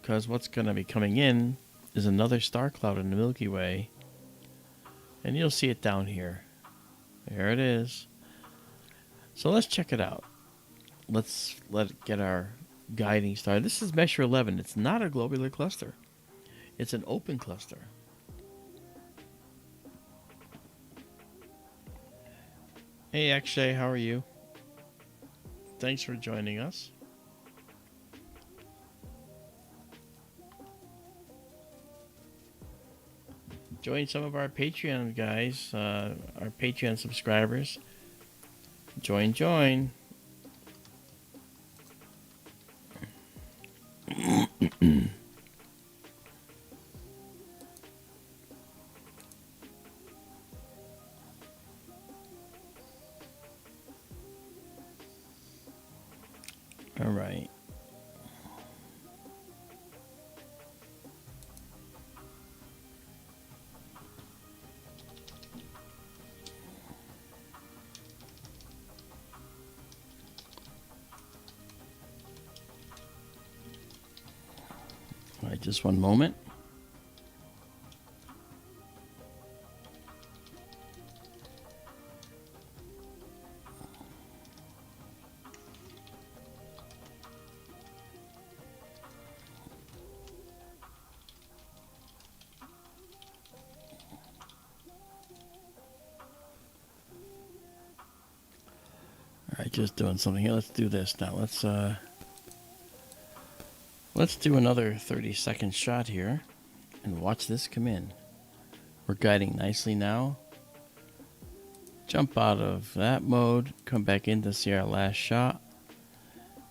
Because what's going to be coming in is another star cloud in the Milky Way. And you'll see it down here. There it is. So let's check it out. Let's get our guiding star. This is Measure 11. It's not a globular cluster. It's an open cluster. Hey Akshay, how are you? Thanks for joining us. Join some of our Patreon guys, our Patreon subscribers. Join. All right. All right, just one moment. All right, just doing something here. Let's do this now. Let's do another 30-second shot here and watch this come in. We're guiding nicely now. Jump out of that mode, come back in to see our last shot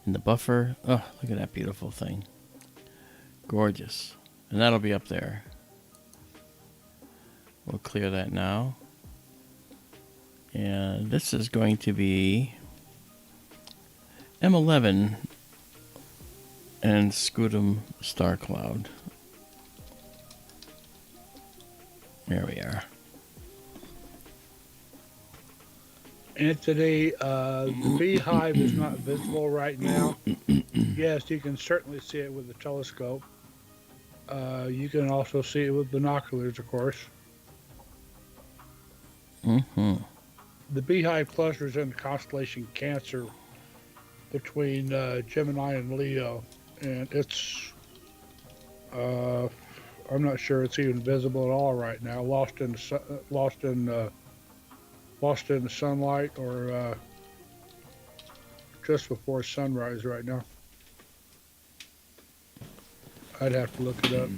in the buffer. Oh, look at that beautiful thing. Gorgeous. And that'll be up there. We'll clear that now. And this is going to be M11 and Scutum Star Cloud. There we are. Anthony, the beehive is not visible right now. Yes, you can certainly see it with the telescope. You can also see it with binoculars, of course. Mm-hmm. The beehive cluster is in the constellation Cancer between Gemini and Leo, and it's I'm not sure it's even visible at all right now. Lost in the sunlight, or just before sunrise right now. I'd have to look it up.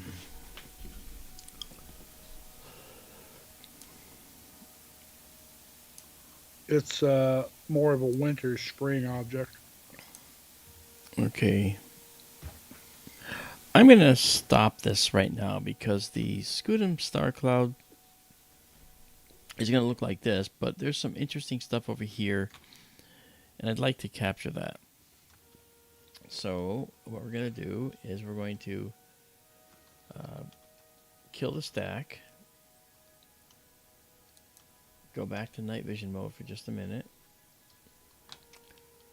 It's more of a winter spring object. Okay. I'm going to stop this right now because the Scutum Star Cloud is going to look like this, but there's some interesting stuff over here, and I'd like to capture that. So what we're going to do is we're going to kill the stack, go back to night vision mode for just a minute,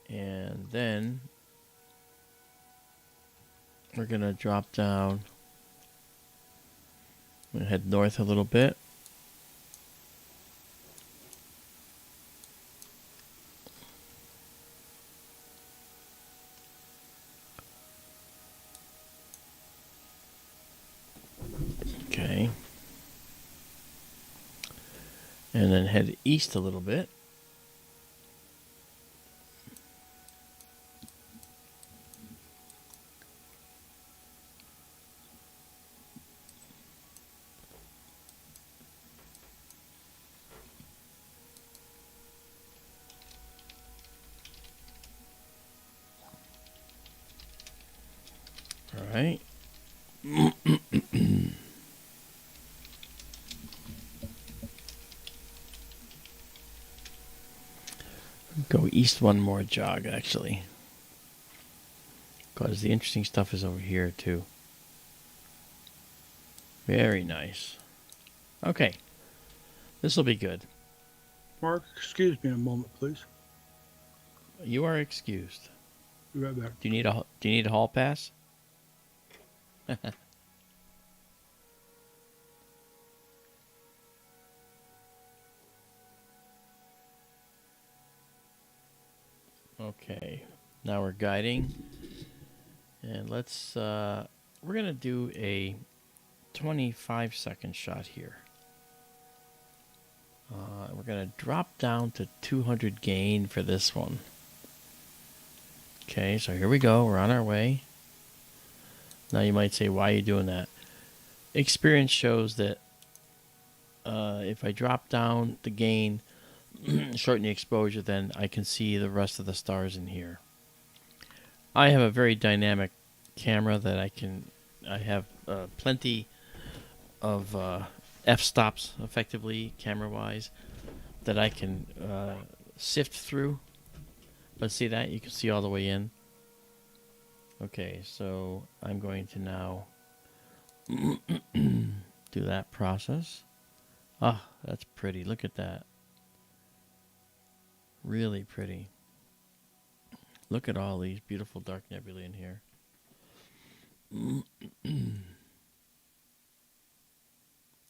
and then we're going to drop down. I'm going to head north a little bit. Okay. And then head east a little bit. All right. go east one more jog, actually. Because the interesting stuff is over here, too. Very nice. Okay. This will be good. Mark, excuse me a moment, please. You are excused. Be right back. Do you need a hall pass? Okay. Now we're guiding. And let's we're going to do a 25-second shot here. We're going to drop down to 200 gain for this one. Okay, so here we go. We're on our way. Now you might say, why are you doing that? Experience shows that if I drop down the gain, shorten the exposure, then I can see the rest of the stars in here. I have a very dynamic camera that I have plenty of f-stops, effectively, camera-wise, that I can sift through. But see that? You can see all the way in. Okay, so I'm going to now do that process. Ah, that's pretty. Look at that. Really pretty. Look at all these beautiful dark nebulae in here.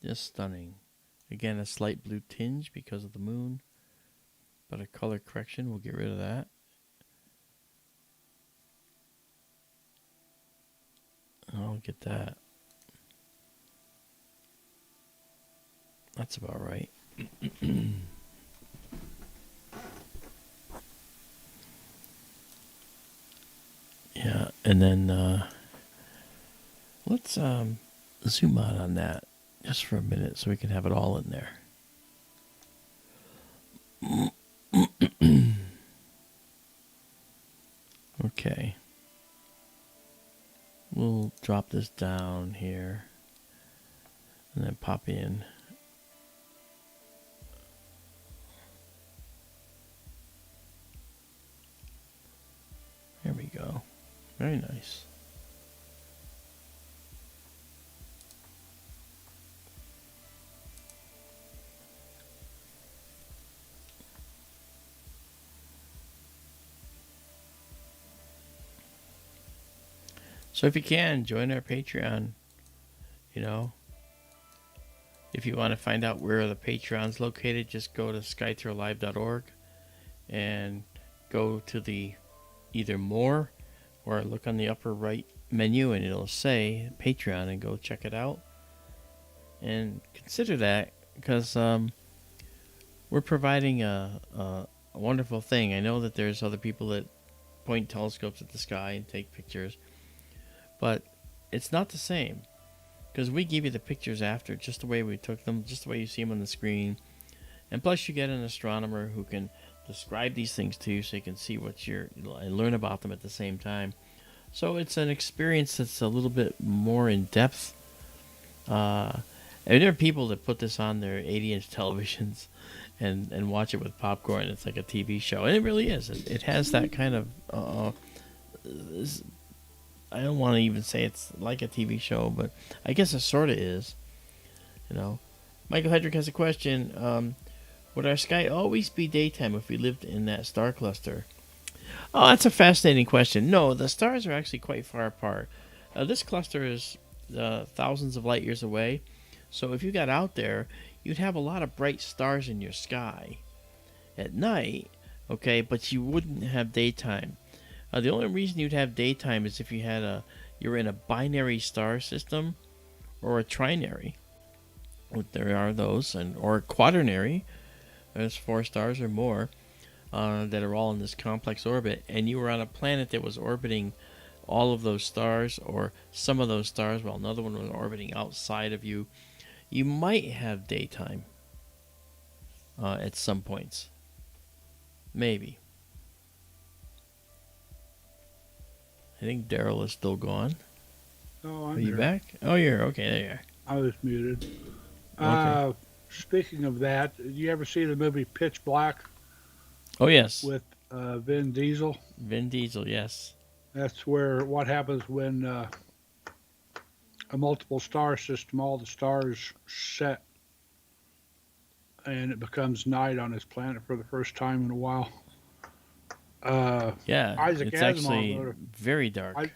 Just stunning. Again, a slight blue tinge because of the moon, but a color correction will get rid of that. I'll get that. That's about right. Yeah, and then let's zoom out on that just for a minute so we can have it all in there. Okay. We'll drop this down here and then pop in. There we go. Very nice. So if you can, join our Patreon. You know, if you want to find out where the Patreon's located, just go to skythrowlive.org and go to the either more or look on the upper right menu and it'll say Patreon and go check it out. And consider that because we're providing a wonderful thing. I know that there's other people that point telescopes at the sky and take pictures. But it's not the same because we give you the pictures after just the way we took them, just the way you see them on the screen. And plus you get an astronomer who can describe these things to you so you can see what and learn about them at the same time. So it's an experience that's a little bit more in depth. And there are people that put this on their 80-inch televisions and watch it with popcorn. It's like a TV show. And it really is. It has that kind of... I don't want to even say it's like a TV show, but I guess it sort of is. You know, Michael Hedrick has a question. Would our sky always be daytime if we lived in that star cluster? Oh, that's a fascinating question. No, the stars are actually quite far apart. This cluster is thousands of light years away. So if you got out there, you'd have a lot of bright stars in your sky at night, okay, but you wouldn't have daytime. The only reason you'd have daytime is if you're in a binary star system or a trinary. There are those, or a quaternary. There's 4 stars or more that are all in this complex orbit, and you were on a planet that was orbiting all of those stars or some of those stars while another one was orbiting outside of you. You might have daytime at some points. Maybe. I think Daryl is still gone. Oh, I'm Are you here. back? Oh, you're okay. There you are. I was muted. Okay. Speaking of that, did you ever see the movie Pitch Black Oh, yes. with Vin Diesel. Vin Diesel, yes. That's where what happens when a multiple star system, all the stars set, and it becomes night on this planet for the first time in a while. Uh, Yeah, Isaac it's Asimov actually wrote very a, dark.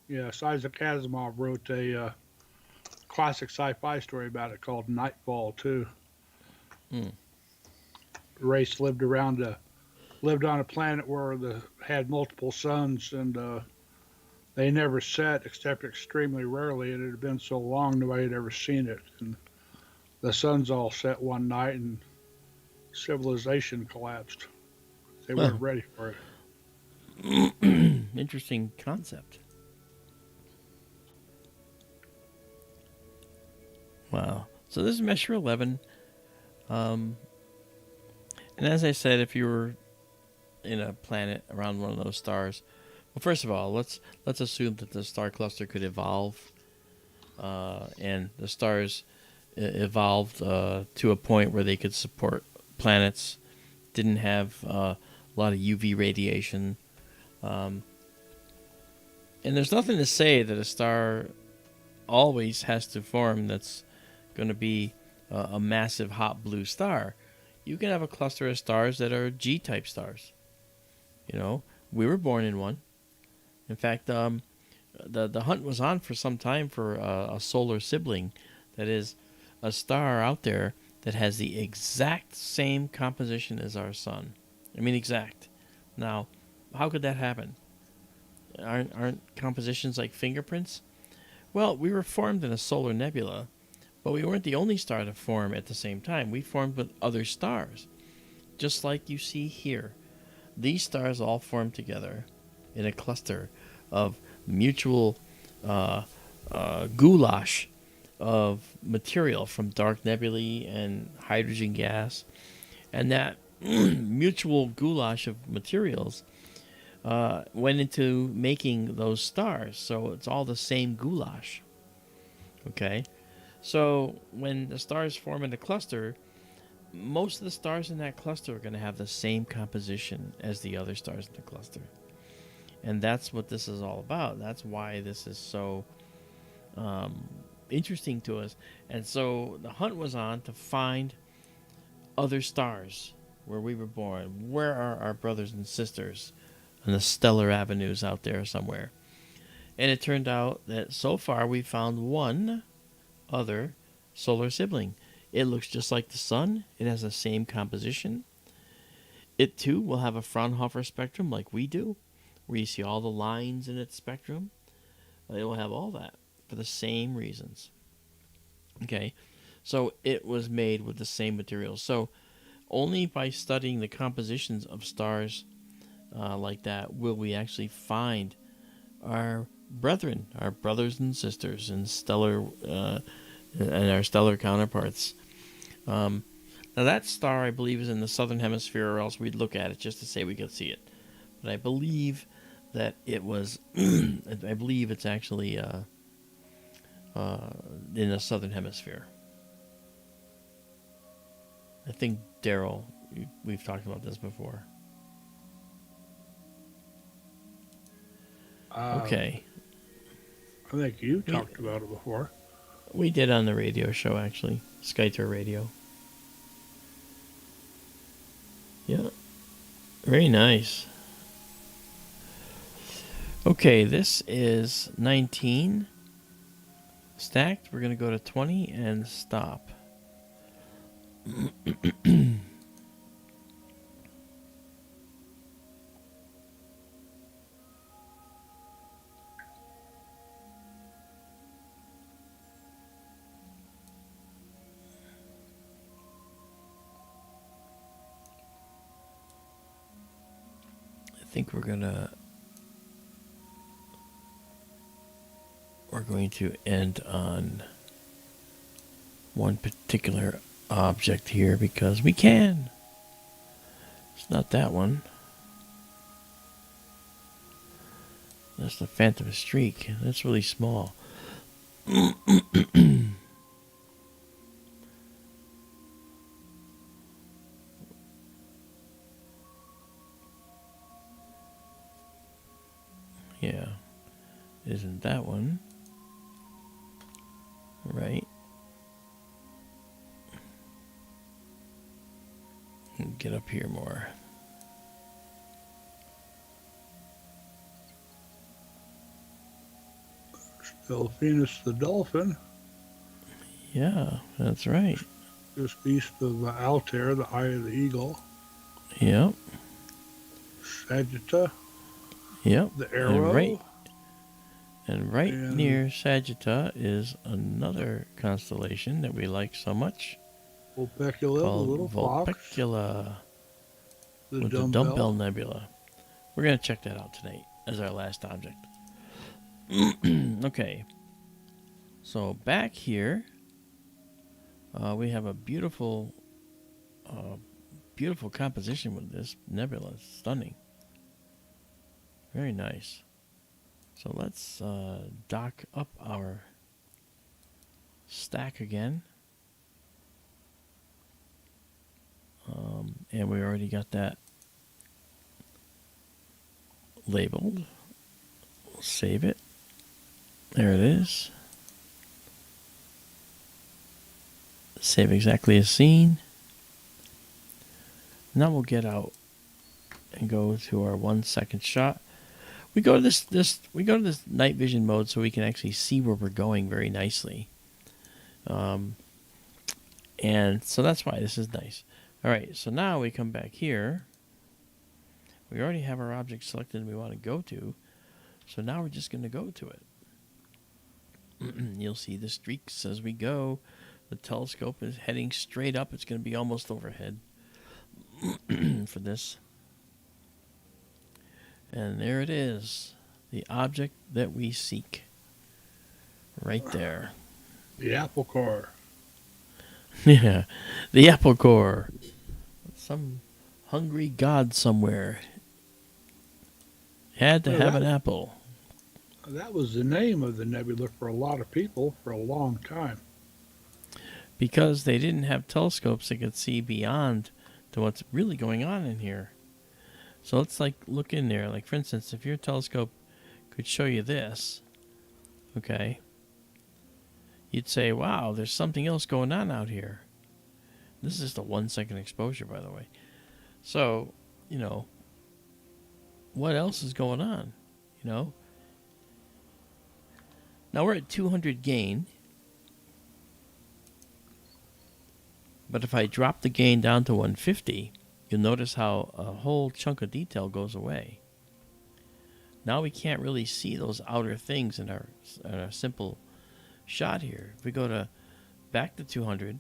yes, Isaac Asimov wrote a classic sci-fi story about it called Nightfall too. Hmm. Race lived on a planet where the had multiple suns, and they never set except extremely rarely, and it had been so long nobody had ever seen it. And the suns all set one night, and civilization collapsed. They Huh. weren't ready for it. Interesting concept. Wow. So this is Measure 11. Um, and as I said, if you were in a planet around one of those stars, well, first of all, let's assume that the star cluster could evolve, and the stars evolved to a point where they could support planets, didn't have a lot of UV radiation, and there's nothing to say that a star always has to form that's going to be a massive hot blue star. You can have a cluster of stars that are G-type stars. You know, we were born in one. In fact, the hunt was on for some time for a solar sibling, that is, a star out there that has the exact same composition as our sun. I mean, exact. Now, how could that happen? Aren't compositions like fingerprints? Well, we were formed in a solar nebula, but we weren't the only star to form at the same time. We formed with other stars, just like you see here. These stars all formed together in a cluster of mutual goulash of material from dark nebulae and hydrogen gas. And that mutual goulash of materials went into making those stars. So it's all the same goulash. Okay? So when the stars form in a cluster, most of the stars in that cluster are going to have the same composition as the other stars in the cluster. And that's what this is all about. That's why this is so interesting to us. And so the hunt was on to find other stars where we were born. Where are our brothers and sisters on the stellar avenues out there somewhere? And it turned out that so far we found one other solar sibling. It looks just like the sun. It has the same composition. It too will have a Fraunhofer spectrum like we do, where you see all the lines in its spectrum. It will have all that for the same reasons. Okay, so it was made with the same materials. So only by studying the compositions of stars like that will we actually find our brethren, our brothers and sisters, and our stellar counterparts. Now that star, I believe, is in the southern hemisphere, or else we'd look at it just to say we could see it. But I believe that it was. I believe it's actually in the southern hemisphere. I think Daryl, we've talked about this before. Okay. I think you talked about it before. We did on the radio show, actually. Skytour Radio. Yeah. Very nice. Okay, this is 19 stacked. We're going to go to 20 and stop. I think we're going to end on one particular object here because we can. It's not that one. That's the Phantom Streak. That's really small. isn't that one. Right. Get up here more. Delphinus the dolphin, Yeah, that's right. just east of Altair, the Eye of the Eagle. Yep. Sagitta, Yep. the Arrow. And right And- near Sagitta is another constellation that we like so much Vulpecula, the called little fox. Vulpecula The with the Dumbbell Nebula. We're going to check that out tonight as our last object. Okay. So back here, we have a beautiful composition with this nebula. It's stunning. Very nice. So let's dock up our stack again. And we already got that labeled. We'll save it. There it is. Save exactly as seen. Now we'll get out and go to our 1 second shot. We go to this night vision mode so we can actually see where we're going very nicely. And so that's why this is nice. All right, so now we come back here. We already have our object selected and we want to go to. So now we're just going to go to it. You'll see the streaks as we go. The telescope is heading straight up. It's going to be almost overhead for this. And there it is. The object that we seek. Right there. The apple core. Yeah, the apple core. Some hungry god somewhere had to Well, have an apple. That was the name of the nebula for a lot of people for a long time. Because they didn't have telescopes that could see beyond to what's really going on in here. So let's look in there. Like for instance, if your telescope could show you this, okay, you'd say, wow, there's something else going on out here. This is just a 1 second exposure, by the way. So, what else is going on? Now we're at 200 gain. But if I drop the gain down to 150, you'll notice how a whole chunk of detail goes away. Now we can't really see those outer things in our simple shot here. If we go back to 200,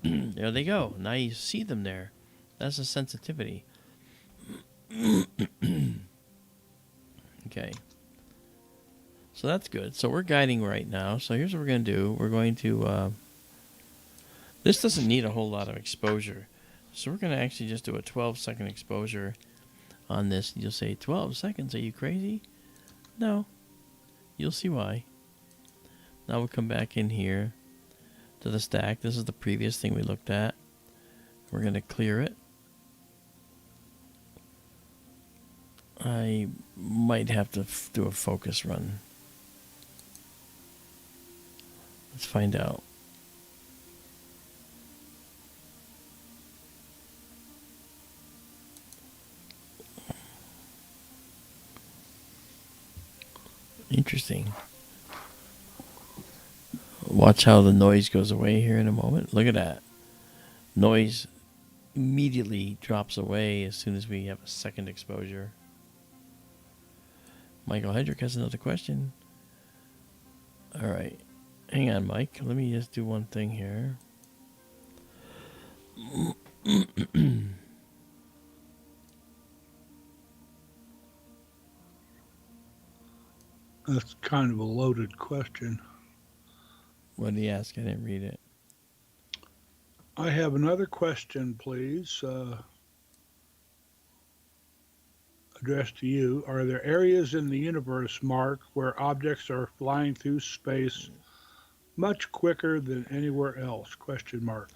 there they go. Now you see them there. That's the sensitivity. Okay. So that's good. So we're guiding right now. So here's what we're going to do. We're going to... this doesn't need a whole lot of exposure. So we're going to actually just do a 12-second exposure on this. You'll say, 12 seconds? Are you crazy? No. You'll see why. Now we'll come back in here to the stack. This is the previous thing we looked at. We're going to clear it. I might have to do a focus run. Let's find out. Interesting. Watch how the noise goes away here in a moment. Look at that. Noise immediately drops away as soon as we have a second exposure. Michael Hedrick has another question. All right. Hang on, Mike. Let me just do one thing here. That's kind of a loaded question. What did he ask? I didn't read it. I have another question, please, addressed to you. Are there areas in the universe, Marc, where objects are flying through space much quicker than anywhere else? Question mark.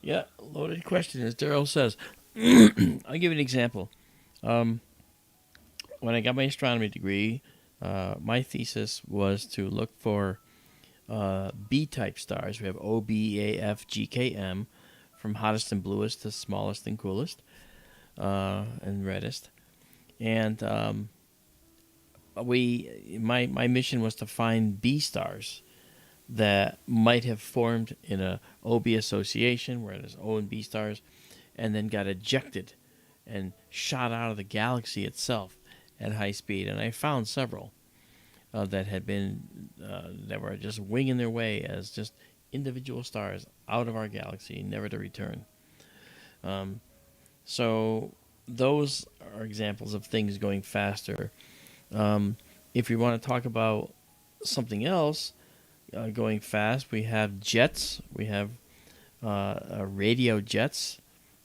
Yeah, loaded question, as Daryl says. I'll give you an example. When I got my astronomy degree, My thesis was to look for B-type stars. We have O, B, A, F, G, K, M, from hottest and bluest to smallest and coolest and reddest. And my mission was to find B stars that might have formed in a OB association, where there's O and B stars, and then got ejected and shot out of the galaxy itself at high speed. And I found several that had been that were just winging their way as just individual stars out of our galaxy, never to return. So those are examples of things going faster. If you want to talk about something else going fast, we have jets. We have radio jets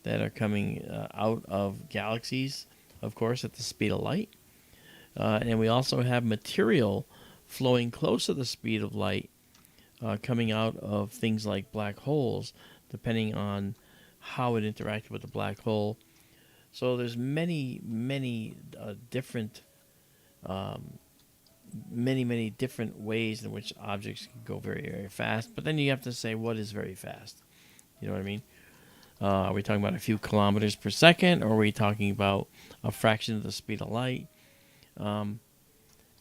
that are coming out of galaxies, of course, at the speed of light. And we also have material flowing close to the speed of light coming out of things like black holes, depending on how it interacted with the black hole. So there's many different ways in which objects can go very, very fast. But then you have to say, what is very fast? You know what I mean? Are we talking about a few kilometers per second, or are we talking about a fraction of the speed of light?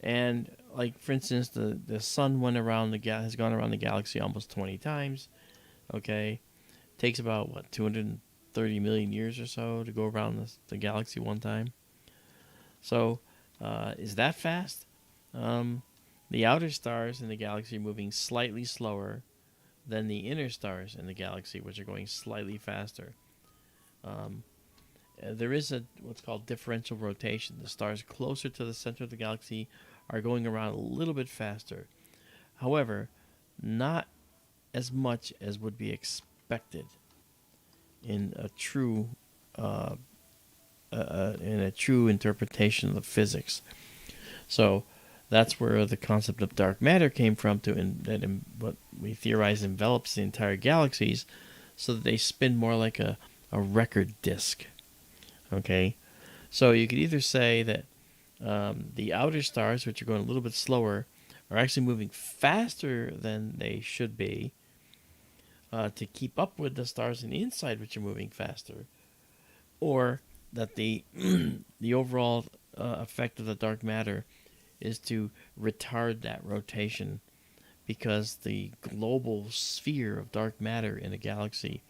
And like, for instance, the sun has gone around the galaxy almost 20 times. Okay, takes about 230 million years or so to go around the galaxy one time. So, is that fast? The outer stars in the galaxy are moving slightly slower than the inner stars in the galaxy, which are going slightly faster. There is what's called differential rotation. The stars closer to the center of the galaxy are going around a little bit faster. However, not as much as would be expected in a true interpretation of the physics. So that's where the concept of dark matter came from, what we theorize envelops the entire galaxies, so that they spin more like a record disc. Okay, so you could either say that the outer stars, which are going a little bit slower, are actually moving faster than they should be to keep up with the stars in the inside, which are moving faster, or that the overall effect of the dark matter is to retard that rotation, because the global sphere of dark matter in a galaxy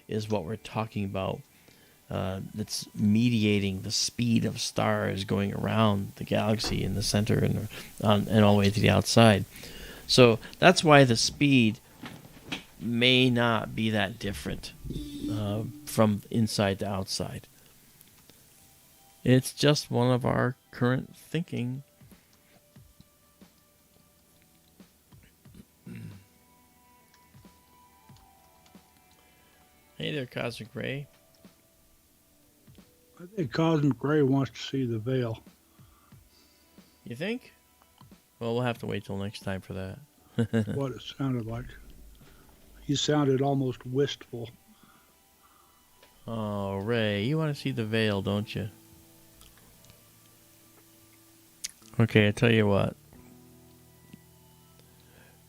is what we're talking about. That's mediating the speed of stars going around the galaxy in the center and all the way to the outside. So that's why the speed may not be that different from inside to outside. It's just one of our current thinking. Hey there, Cosmic Ray. I think Cosmic Ray wants to see the veil. You think? Well, we'll have to wait till next time for that. What it sounded like. He sounded almost wistful. Oh, Ray, you want to see the veil, don't you? Okay, I tell you what.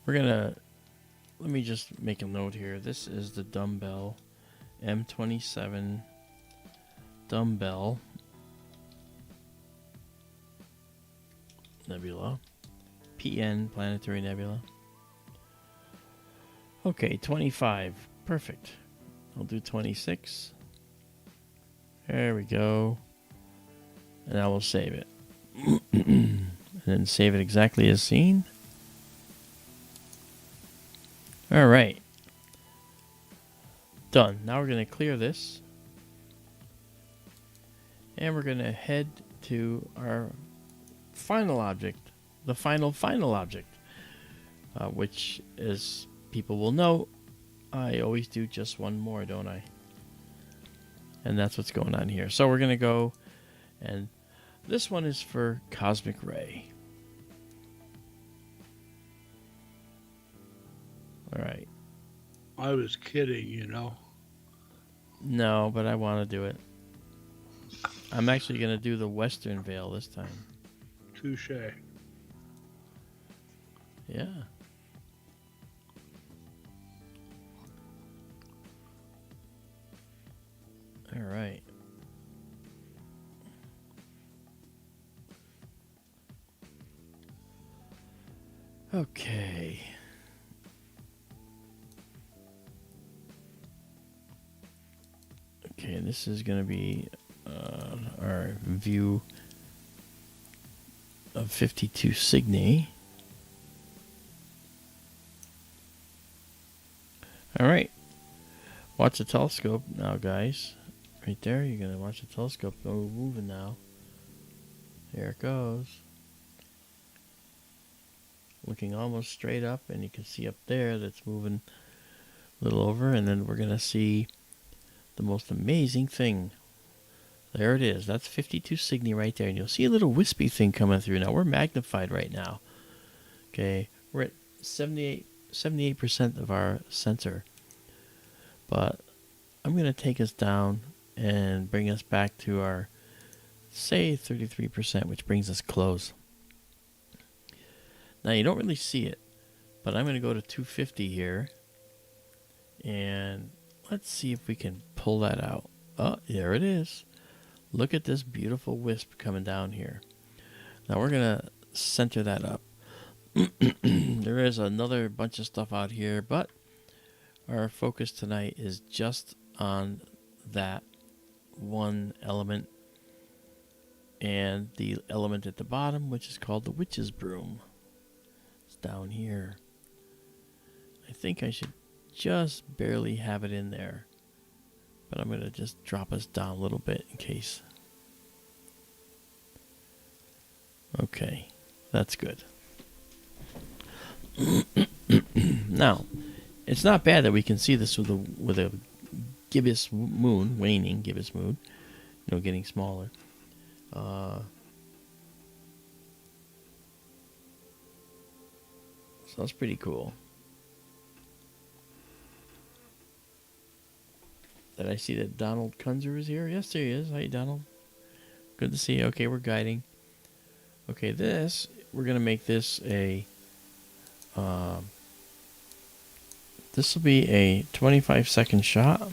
Let me just make a note here. This is the Dumbbell M27 Dumbbell Nebula, PN Planetary Nebula. Okay, 25. Perfect. I'll do 26. There we go. And I will save it. And then save it exactly as seen. All right. Done. Now we're going to clear this. And we're going to head to our final object. The final object. Which, as people will know, I always do just one more, don't I? And that's what's going on here. So we're going to go, and this one is for Cosmic Ray. All right. I was kidding, you know. No, but I want to do it. I'm actually going to do the Western Veil this time. Touche. Yeah. All right. Okay. Okay, this is going to be our view of 52 Cygni. All right. Watch the telescope now, guys. Right there, you're going to watch the telescope go moving now. Here it goes. Looking almost straight up, and you can see up there that's moving a little over, and then we're going to see the most amazing thing. There it is. That's 52 Cygni right there, and you'll see a little wispy thing coming through. Now, we're magnified right now. Okay, we're at 78% of our sensor. But I'm going to take us down and bring us back to our, say, 33%, which brings us close. Now, you don't really see it, but I'm going to go to 250 here. And let's see if we can pull that out. Oh, there it is. Look at this beautiful wisp coming down here. Now, we're going to center that up. There is another bunch of stuff out here, but our focus tonight is just on that one element and the element at the bottom, which is called the witch's broom. It's down here. I think I should just barely have it in there, but I'm going to just drop us down a little bit in case. Okay, that's good. Now, it's not bad that we can see this with a gibbous moon, waning gibbous moon, getting smaller. So that's pretty cool. Did I see that Donald Kunzer is here? Yes, there he is. Hi, Donald. Good to see you. Okay, we're guiding. Okay, we're going to make this a... this will be a 25-second shot.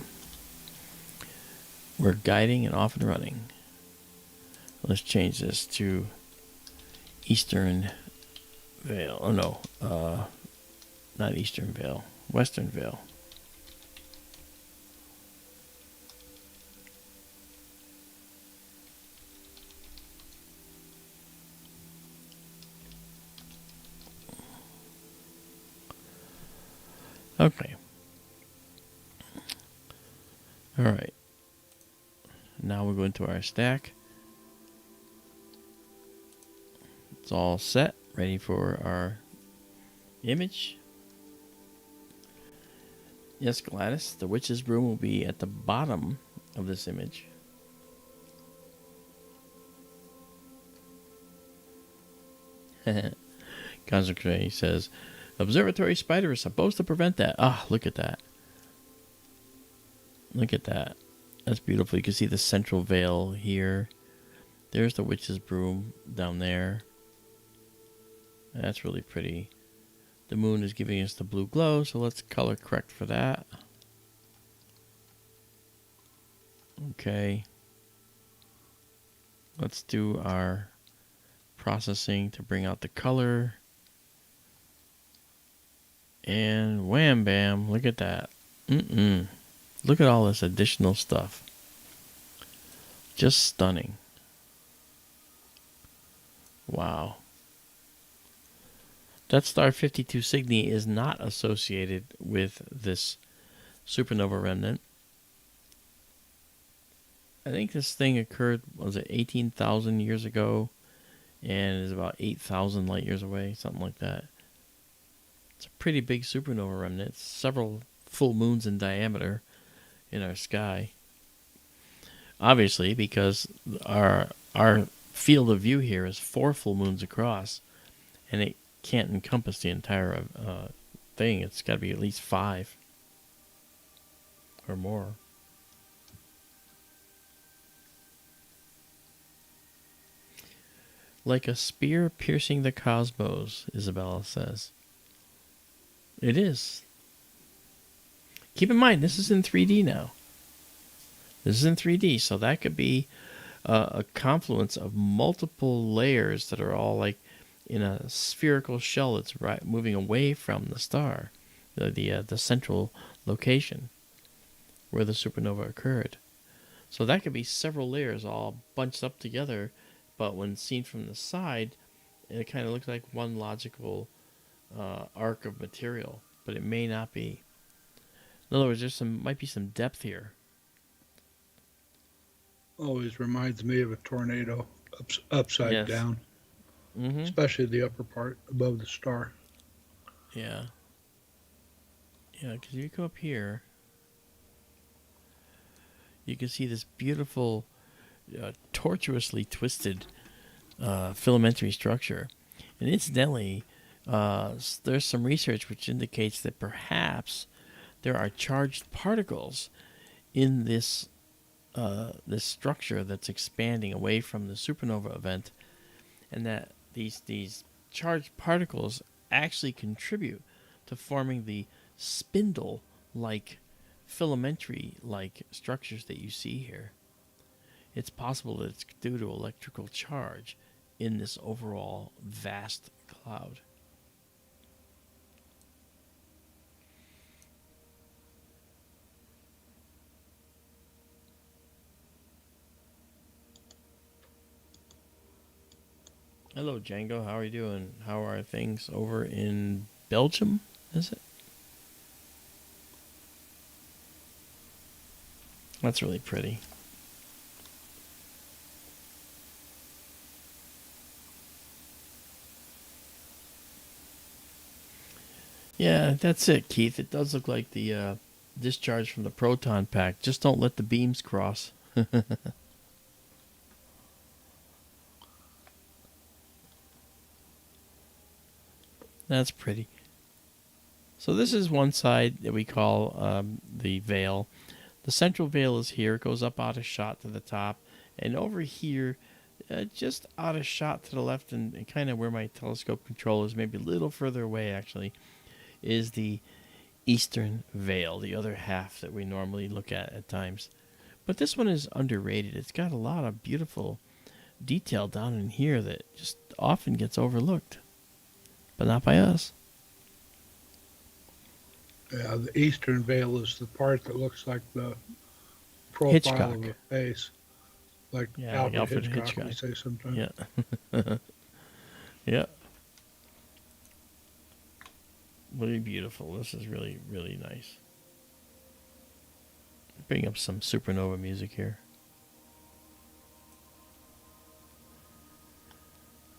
We're guiding and off and running. Let's change this to Eastern Vale. Oh, no. Not Eastern Vale. Western Vale. Okay. All right. Now we'll go into our stack. It's all set, ready for our image. Yes, Gladys, the witch's broom will be at the bottom of this image. Concentrate says, observatory spider is supposed to prevent that. Ah, look at that. Look at that. That's beautiful. You can see the central veil here. There's the witch's broom down there. That's really pretty. The moon is giving us the blue glow, so let's color correct for that. Okay. Let's do our processing to bring out the color. And wham bam, look at that. Look at all this additional stuff. Just stunning. Wow. That star 52 Cygni is not associated with this supernova remnant. I think this thing occurred, was it 18,000 years ago? And is about 8,000 light years away, something like that. It's a pretty big supernova remnant. It's several full moons in diameter in our sky. Obviously, because our field of view here is 4 full moons across, and it can't encompass the entire thing. It's got to be at least 5 or more. Like a spear piercing the cosmos, Izabela says. It is. Keep in mind, this is in 3D now. This is in 3D, so that could be a confluence of multiple layers that are all like in a spherical shell that's moving away from the star, the central location where the supernova occurred. So that could be several layers all bunched up together, but when seen from the side, it kind of looks like one logical arc of material, but it may not be. In other words, might be some depth here. Always reminds me of a tornado upside Yes. down, Mm-hmm. especially the upper part above the star. Yeah. Yeah, because you go up here, you can see this beautiful, tortuously twisted filamentary structure. And incidentally, there's some research which indicates that perhaps there are charged particles in this structure that's expanding away from the supernova event, and that these charged particles actually contribute to forming the spindle-like, filamentary-like structures that you see here. It's possible that it's due to electrical charge in this overall vast cloud. Hello, Django. How are you doing? How are things over in Belgium? Is it? That's really pretty. Yeah, that's it, Keith. It does look like the discharge from the proton pack. Just don't let the beams cross. That's pretty. So this is one side that we call the veil. The central veil is here. It goes up out of shot to the top. And over here, just out of shot to the left and kind of where my telescope control is, maybe a little further away actually, is the eastern veil, the other half that we normally look at times. But this one is underrated. It's got a lot of beautiful detail down in here that just often gets overlooked. But not by us. Yeah, the eastern veil is the part that looks like the profile Hitchcock. of a face, like Yeah, like Alfred Alfred Hitchcock, we say sometimes. Yeah. Yeah. Really beautiful. This is really, really nice. Bring up some supernova music here.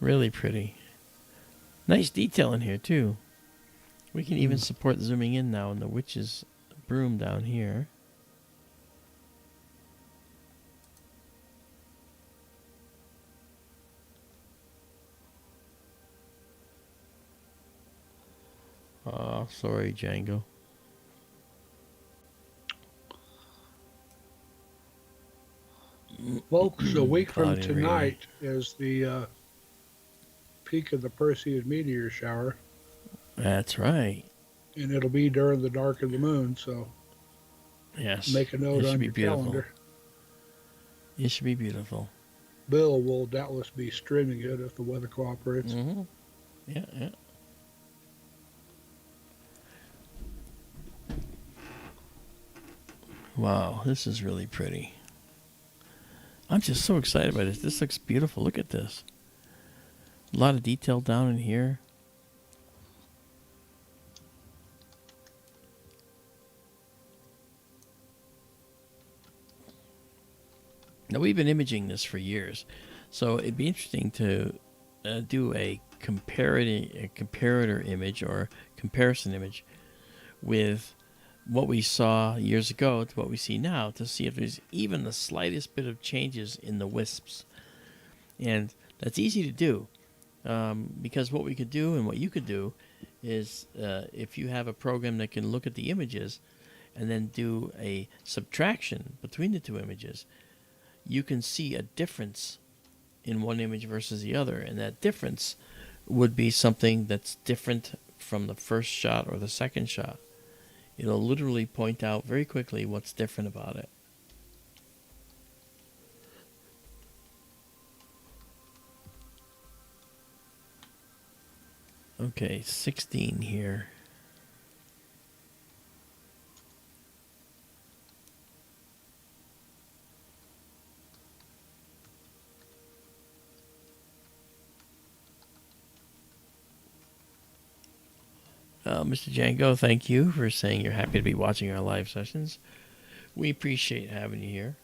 Really pretty. Nice detail in here, too. We can even support zooming in now in the witch's broom down here. Oh, sorry, Django. Folks, a week from Cloudy tonight is the peak of the Perseid meteor shower, That's right. and it'll be during the dark of the moon, so Yes. make a note It should on be your beautiful. calendar. It should be beautiful. Bill will doubtless be streaming it if the weather cooperates. Mm-hmm. Yeah, yeah. Wow, this is really pretty. I'm just so excited by this. This looks beautiful. Look at this. A lot of detail down in here. Now, we've been imaging this for years, so it'd be interesting to do a comparator image or comparison image with what we saw years ago to what we see now to see if there's even the slightest bit of changes in the wisps. And that's easy to do because what we could do and what you could do is if you have a program that can look at the images and then do a subtraction between the two images, you can see a difference in one image versus the other. And that difference would be something that's different from the first shot or the second shot. It'll literally point out very quickly what's different about it. Okay, 16 here. Mr. Django, thank you for saying you're happy to be watching our live sessions. We appreciate having you here.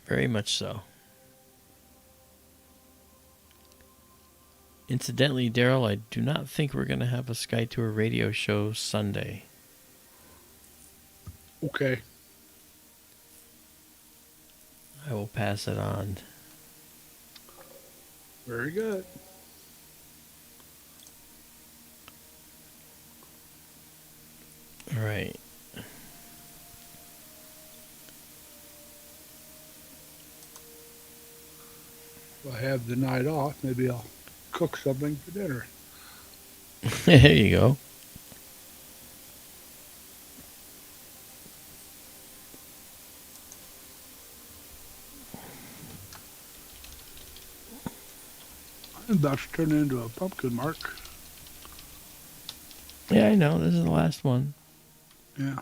Very much so. Incidentally, Daryl, I do not think we're going to have a Sky Tour radio show Sunday. Okay. I will pass it on. Very good. All right. If I have the night off, maybe I'll cook something for dinner. There you go. I'm about to turn into a pumpkin, Mark. Yeah, I know. This is the last one. Yeah.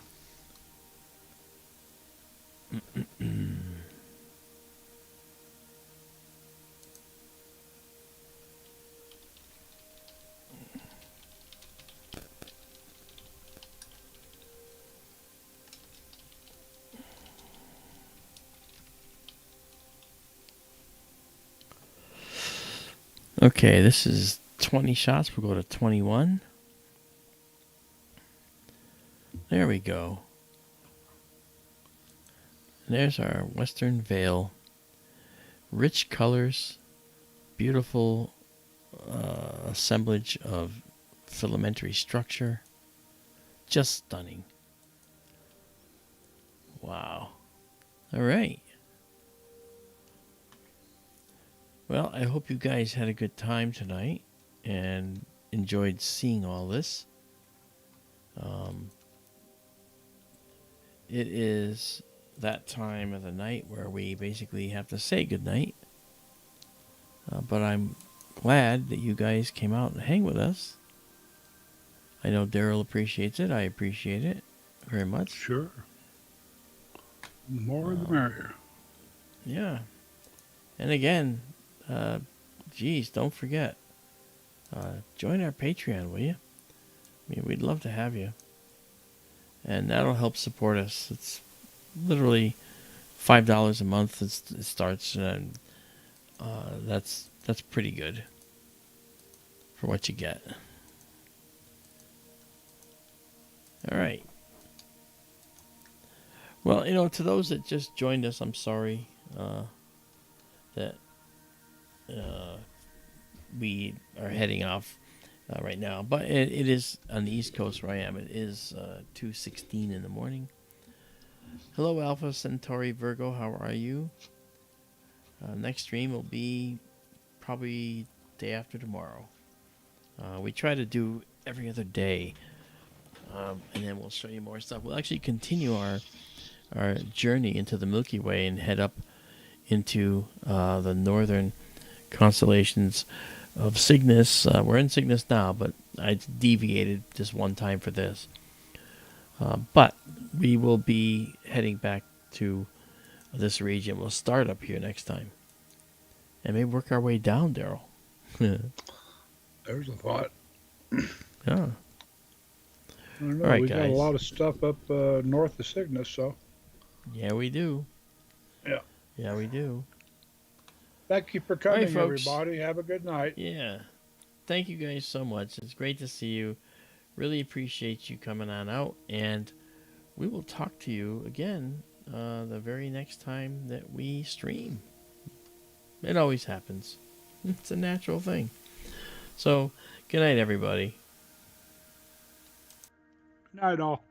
Okay, this is 20 shots. We'll go to 21. There we go. And there's our Western Veil. Rich colors, beautiful assemblage of filamentary structure. Just stunning. Wow. All right. Well, I hope you guys had a good time tonight and enjoyed seeing all this. It is that time of the night where we basically have to say goodnight. But I'm glad that you guys came out and hang with us. I know Daryl appreciates it. I appreciate it very much. Sure. The more the merrier. Yeah. And again, geez, don't forget, join our Patreon, will you? I mean, we'd love to have you. And that'll help support us. It's literally $5 a month. It starts, and that's pretty good for what you get. All right. Well, to those that just joined us, I'm sorry that we are heading off right now. But it is on the East Coast where I am. It is 2:16 in the morning. Hello, Alpha Centauri Virgo. How are you? Next stream will be probably day after tomorrow. We try to do every other day. And then we'll show you more stuff. We'll actually continue our journey into the Milky Way and head up into the northern constellations of Cygnus. We're in Cygnus now, but I deviated just one time for this. But we will be heading back to this region. We'll start up here next time. And maybe work our way down, Daryl. There's a thought. Yeah. I don't know. All right, We got a guys. lot of stuff up north of Cygnus, so. Yeah, we do. Yeah. Yeah, we do. Thank you for coming, folks. everybody. Have a good night. Yeah. Thank you guys so much. It's great to see you. Really appreciate you coming on out. And we will talk to you again the very next time that we stream. It always happens. It's a natural thing. So, good night, everybody. Good night, all.